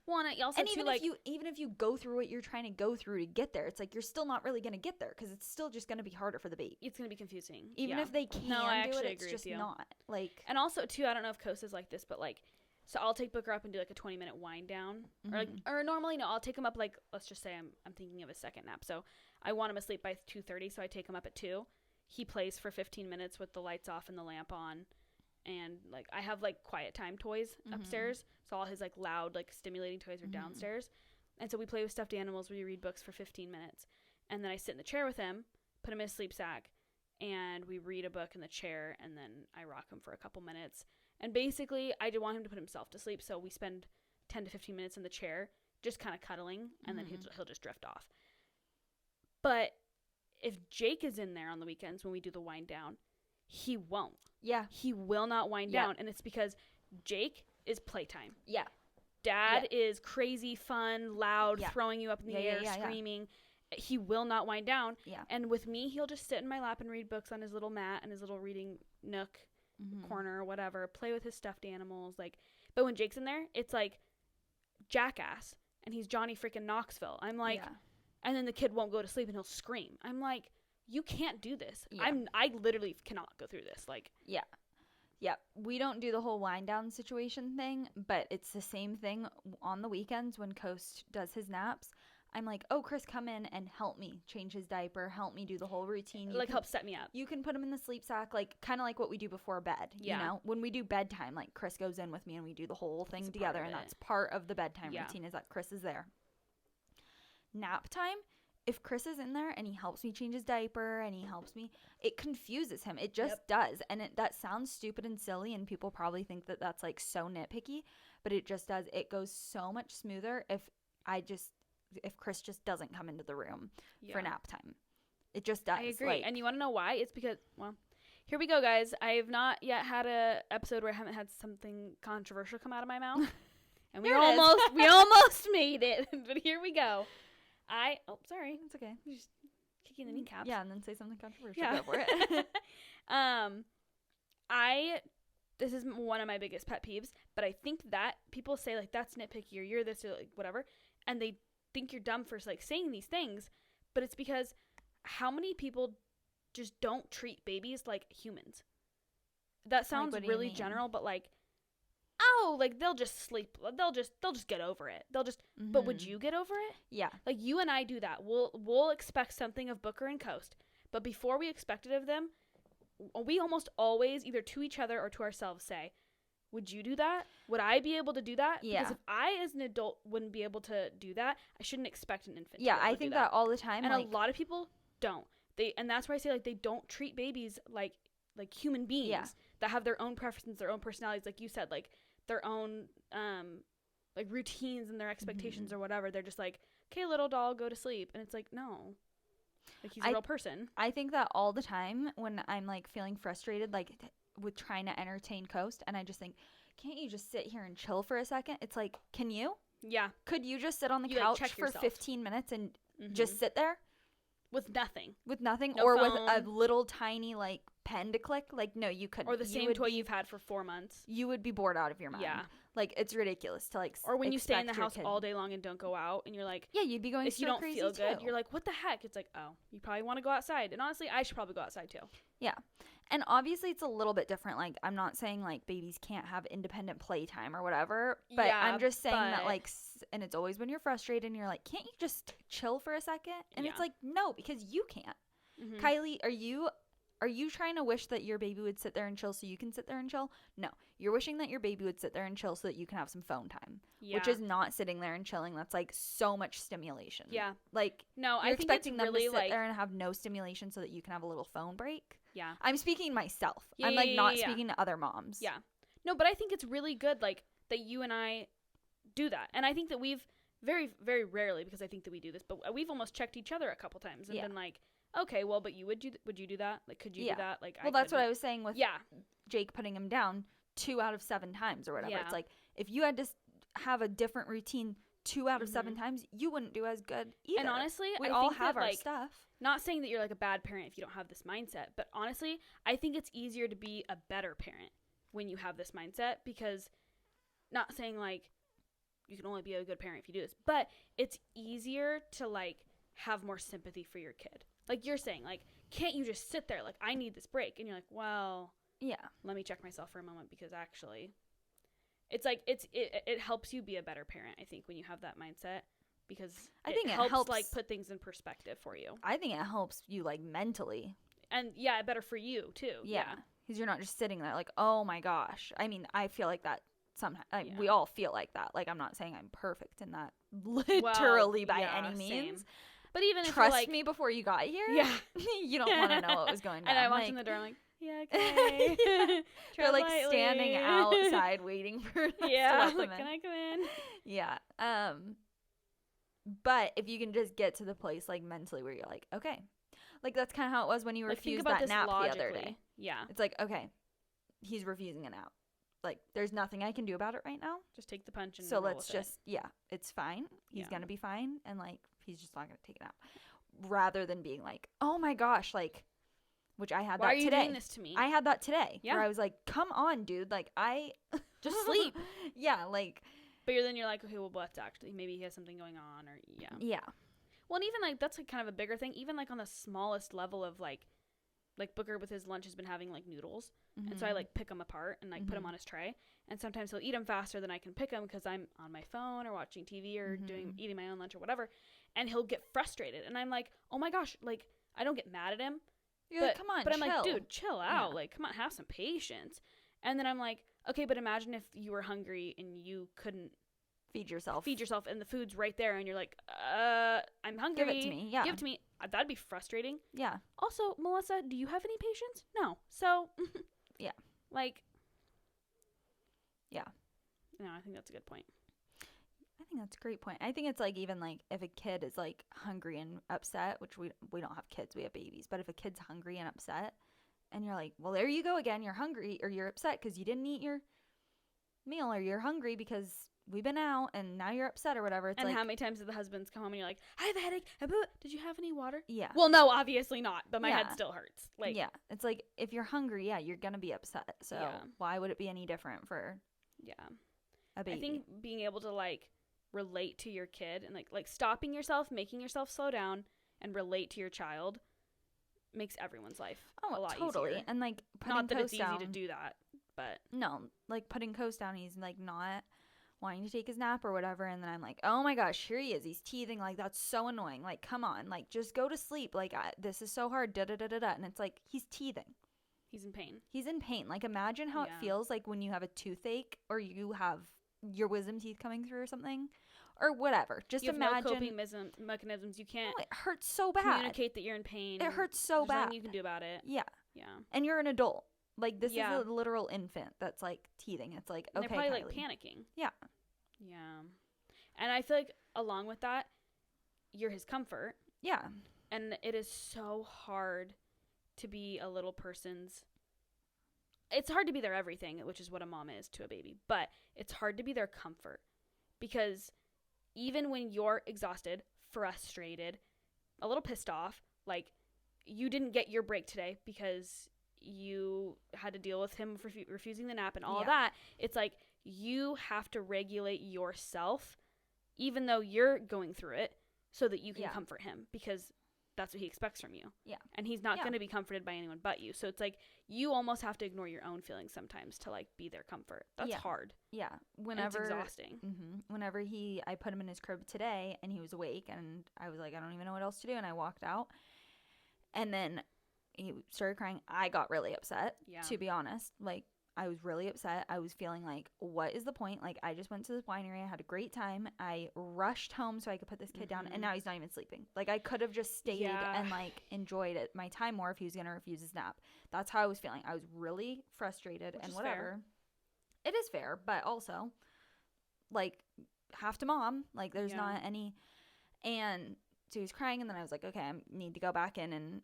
Well, and also, And too, even like, even if you go through what you're trying to go through to get there, it's like you're still not really going to get there because it's still just going to be harder for the baby. it's going to be confusing. Even Yeah. if they can No, I do actually it, it's agree just with you. not. Like, And also, too, I don't know if Coast is like this, but, like, so I'll take Booker up and do, like, a 20-minute wind down. Or normally, no, I'll take him up, like, let's just say I'm thinking of a second nap. So I want him asleep by 2:30, so I take him up at 2. He plays for 15 minutes with the lights off and the lamp on. And, like, I have, like, quiet time toys upstairs. So all his, like, loud, like, stimulating toys are downstairs. And so we play with stuffed animals. We read books for 15 minutes. And then I sit in the chair with him, put him in his sleep sack, and we read a book in the chair, and then I rock him for a couple minutes. And basically, I do want him to put himself to sleep, so we spend 10 to 15 minutes in the chair just kind of cuddling, and then he'll just drift off. But if Jake is in there on the weekends when we do the wind down, he won't. yeah. He will not wind down, and it's because Jake is playtime. Yeah. Dad is crazy, fun, loud, throwing you up in the air, screaming. He will not wind down. Yeah. And with me, he'll just sit in my lap and read books on his little mat and his little reading nook corner or whatever, play with his stuffed animals. Like, but when Jake's in there, it's like Jackass, and he's Johnny freaking Knoxville. I'm like, and then the kid won't go to sleep and he'll scream. I'm like, you can't do this. Yeah. I literally cannot go through this. Like, Yeah. Yeah. We don't do the whole wind down situation thing, but it's the same thing on the weekends when Coast does his naps. I'm like, oh, Chris, come in and help me change his diaper, help me do the whole routine. like, help set me up. You can put him in the sleep sack, like, kind of like what we do before bed. Yeah. You know, when we do bedtime, like, Chris goes in with me and we do the whole thing together, and that's part of the bedtime routine, is that Chris is there. Nap time, if Chris is in there and he helps me change his diaper and he helps me, it confuses him. It just does. And that sounds stupid and silly, and people probably think that that's, like, so nitpicky, but it just does. It goes so much smoother if Chris just doesn't come into the room for nap time. It just does. I agree. Like, and you want to know why? It's because, well, here we go, guys. I have not yet had a episode where I haven't had something controversial come out of my mouth. And we almost made it. But here we go. Sorry. It's okay. Just kicking the kneecaps. Yeah, and then say something controversial. Yeah. Go for it. This is one of my biggest pet peeves, but I think that people say, like, that's nitpicky, or you're this, or, like, whatever, and they think you're dumb for, like, saying these things, but it's because how many people just don't treat babies like humans? That sounds Like, really general, but, like, oh, like, they'll just sleep, they'll just get over it, but would you get over it? Yeah. Like, you and I do that. We'll expect something of Booker and Coast, but before we expect it of them, we almost always, either to each other or to ourselves, say, would you do that? Would I be able to do that? Yeah. Because if I, as an adult, wouldn't be able to do that, I shouldn't expect an infant to be Yeah, able I to think do that all the time. And like, a lot of people don't. And that's why I say, like, they don't treat babies like human beings that have their own preferences, their own personalities, like you said, like, their own, like, routines and their expectations or whatever. They're just like, okay, little doll, go to sleep. And it's like, no. Like, he's a real person. I think that all the time when I'm, like, feeling frustrated, like, with trying to entertain Coast, and I just think, can't you just sit here and chill for a second? It's like, can you? Yeah. Could you just sit on the You, like, couch check for yourself. 15 minutes and just sit there? With nothing. With nothing? No or phone. with a little tiny, like, pen to click? Like, no, you couldn't. Or the same toy you've had for 4 months. You would be bored out of your mind. Yeah. Like, it's ridiculous to, like, or when you stay in the expect your house kid. all day long and don't go out, and you're like, yeah, you'd be going if you don't crazy feel good, too. you're like, what the heck? It's like, oh, you probably want to go outside. And honestly, I should probably go outside too. Yeah. And obviously it's a little bit different. Like, I'm not saying, like, babies can't have independent playtime or whatever, but Yeah, I'm just saying that, but- like, and it's always when you're frustrated and you're like, can't you just chill for a second? And it's Yeah. like, no, because you can't. Kylie, are you trying to wish that your baby would sit there and chill so you can sit there and chill? No. You're wishing that your baby would sit there and chill so that you can have some phone time, which is not sitting there and chilling. That's, like, so much stimulation. Yeah. Like, No, I you're think expecting it's them really, to sit like, there and have no stimulation so that you can have a little phone break. yeah. I'm speaking myself. Yeah, I'm, like, yeah, not yeah, yeah. speaking to other moms. Yeah. No, but I think it's really good, like, that you and I do that. And I think that we've very, very rarely, because I think that we do this, but we've almost checked each other a couple times and been like, okay, well, but would you do that? Like, could you do that? Like, well, that's what I was saying with Jake putting him down 2 out of 7 times or whatever. Yeah. It's like, if you had to have a different routine 2 out of 7 times, you wouldn't do as good either. And honestly, we I all think have that, our like, stuff. Not saying that you're like a bad parent if you don't have this mindset, but honestly, I think it's easier to be a better parent when you have this mindset, because not saying like you can only be a good parent if you do this, but it's easier to like have more sympathy for your kid. Like you're saying, like, can't you just sit there? Like, I need this break. And you're like, well, let me check myself for a moment, because actually it's like, it helps you be a better parent, I think, when you have that mindset, because I think it helps like put things in perspective for you. I think it helps you like mentally. And better for you too. Yeah. Because you're not just sitting there like, oh my gosh. I mean, I feel like that sometimes. We all feel like that. Like, I'm not saying I'm perfect in that literally by any means. Same. But even trust if me before you got here. Yeah. You don't want to know what was going down. And I walked in the door, I'm like, yeah, okay. They're like lightly. Standing outside waiting for like, can I come in? Yeah. But if you can just get to the place like mentally where you're like, okay. Like, that's kind of how it was when you refused that nap the other day. Yeah. It's like, okay, he's refusing a nap. Like, there's nothing I can do about it right now. Just take the punch and so roll let's with just it's fine. He's gonna be fine, and like he's just not gonna take a nap. Rather than being like, oh my gosh, like, which I had Why that are you today. doing this to me? I had that today. Yeah. Where I was like, come on, dude. Like, I just sleep. Yeah, like. But then you're like, okay, well, what's actually, maybe he has something going on, or Yeah. Well, and even like that's like kind of a bigger thing. Even like on the smallest level of like Booker with his lunch has been having like noodles, and so I like pick them apart and like put them on his tray. And sometimes he'll eat them faster than I can pick them because I'm on my phone or watching TV or eating my own lunch or whatever. And he'll get frustrated, and I'm like, oh my gosh, like I don't get mad at him. You're like, come on, but chill. I'm like, dude, chill out. Yeah. Like, come on, have some patience. And then I'm like, okay, but imagine if you were hungry and you couldn't feed yourself, and the food's right there, and you're like, I'm hungry. Give it to me. Yeah. Give it to me. That'd be frustrating. Yeah. Also, Melissa, do you have any patience? No. So, yeah. Like, yeah. No, I think that's a good point. I think that's a great point. I think it's like, even like if a kid is like hungry and upset, which we don't have kids, we have babies, but if a kid's hungry and upset, and you're like, well, there you go again, you're hungry, or you're upset because you didn't eat your meal, or you're hungry because we've been out and now you're upset or whatever. It's and like, how many times did the husbands come home and you're like, I have a headache. Did you have any water? Yeah. Well, no, obviously not, but my head still hurts. Like, yeah. It's like, if you're hungry, you're going to be upset. So why would it be any different for a baby? I think being able to like relate to your kid and like stopping yourself, making yourself slow down and relate to your child makes everyone's life a lot easier. And like, not that it's easy to do that, but no, like putting Coast down, he's like not wanting to take his nap or whatever, and then I'm like, oh my gosh, here he is, he's teething, like that's so annoying, like come on, like just go to sleep, like this is so hard, da da da da da. And it's like, he's teething, he's in pain. Like, imagine how it feels like when you have a toothache or you have your wisdom teeth coming through or something or whatever. Just you have imagine no coping mechanisms. You can't. No, it hurts so bad. Communicate that you're in pain. It hurts so bad. Nothing you can do about it. Yeah. And you're an adult. Like, this is a literal infant that's like teething. It's like, and okay, they're probably Kylie. like panicking. Yeah. And I feel like along with that, you're his comfort. Yeah. And it is so hard to be a little person's. It's hard to be their everything, which is what a mom is to a baby. But it's hard to be their comfort, because even when you're exhausted, frustrated, a little pissed off, like you didn't get your break today because you had to deal with him refusing the nap and all of that, it's like you have to regulate yourself even though you're going through it so that you can comfort him, because that's what he expects from you. Yeah. And he's not going to be comforted by anyone but you. So it's like you almost have to ignore your own feelings sometimes to like be their comfort. That's hard. Yeah. It's exhausting. Whenever I put him in his crib today and he was awake and I was like, I don't even know what else to do. And I walked out and then he started crying. I got really upset, to be honest. Like, I was really upset. I was feeling like, what is the point? Like, I just went to this winery. I had a great time. I rushed home so I could put this kid down, and now he's not even sleeping. Like, I could have just stayed and, like, enjoyed my time more if he was going to refuse his nap. That's how I was feeling. I was really frustrated. Which and whatever. Fair. It is fair, but also, like, have to mom. Like, there's Yeah. not any. And so he was crying, and then I was like, okay, I need to go back in and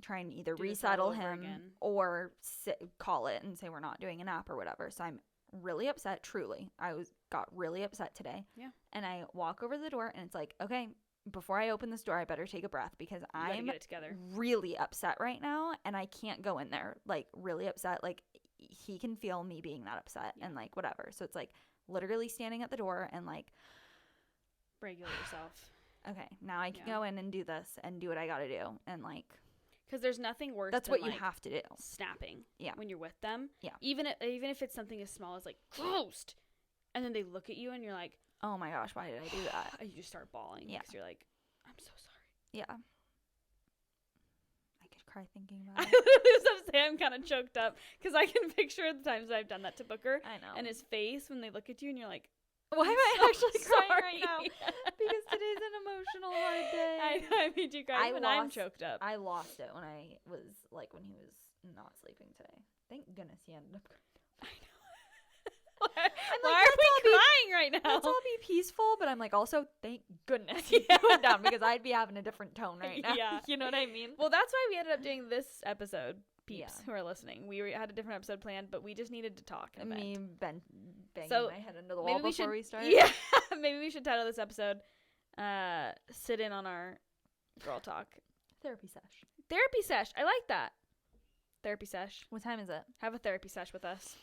try and either Do this resettle all over him again. or call it and say we're not doing a nap or whatever. So I'm really upset, truly. Got really upset today. Yeah. And I walk over to the door, and it's like, okay, before I open this door, I better take a breath because You gotta I'm get it together. really upset right now, and I can't go in there, like, really upset. Like, he can feel me being that upset and, like, whatever. So it's like literally standing at the door and, like, Regulate yourself. okay, now I can Yeah. go in and do this and do what I gotta do. And, like, Because there's nothing worse that's than, what you like, have to do. snapping. Yeah. When you're with them. Yeah. Even if it's something as small as, like, ghost. And then they look at you and you're like, Oh my gosh, why did I do that? you just start bawling. Yeah. Because you're like, I'm so sorry. Yeah. I could cry thinking I about it. was say I'm kind of choked up because I can picture the times I've done that to Booker I know. and his face when they look at you and you're like, Why am I'm I so actually crying sorry. right now? Because today's an emotional hard day. I made you cry when I'm choked up. I lost it when I was, like, when he was not sleeping today. Thank goodness he ended up. I know. I'm Why like, are let's all we be- crying right now? Let's all be peaceful, but I'm like, also, thank goodness he Yeah. went down because I'd be having a different tone right now. Yeah. You know what I mean? Well, that's why we ended up doing this episode, peeps Yeah. who are listening. We had a different episode planned, but we just needed to talk and vent. Me banging So, my head into the maybe wall we before should- we start. Yeah, maybe we should title this episode sit in on our girl talk. Therapy sesh. Therapy sesh. I like that. Therapy sesh. What time is it? Have a therapy sesh with us.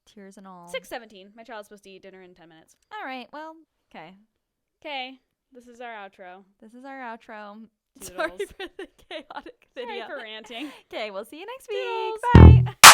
Tears and all. 6:17. My child's supposed to eat dinner in 10 minutes. All right. Well, okay. Okay, this is our outro. This is our outro. Toodles. Sorry for the chaotic video. Sorry for ranting. Okay, we'll see you next Toodles. week. Bye.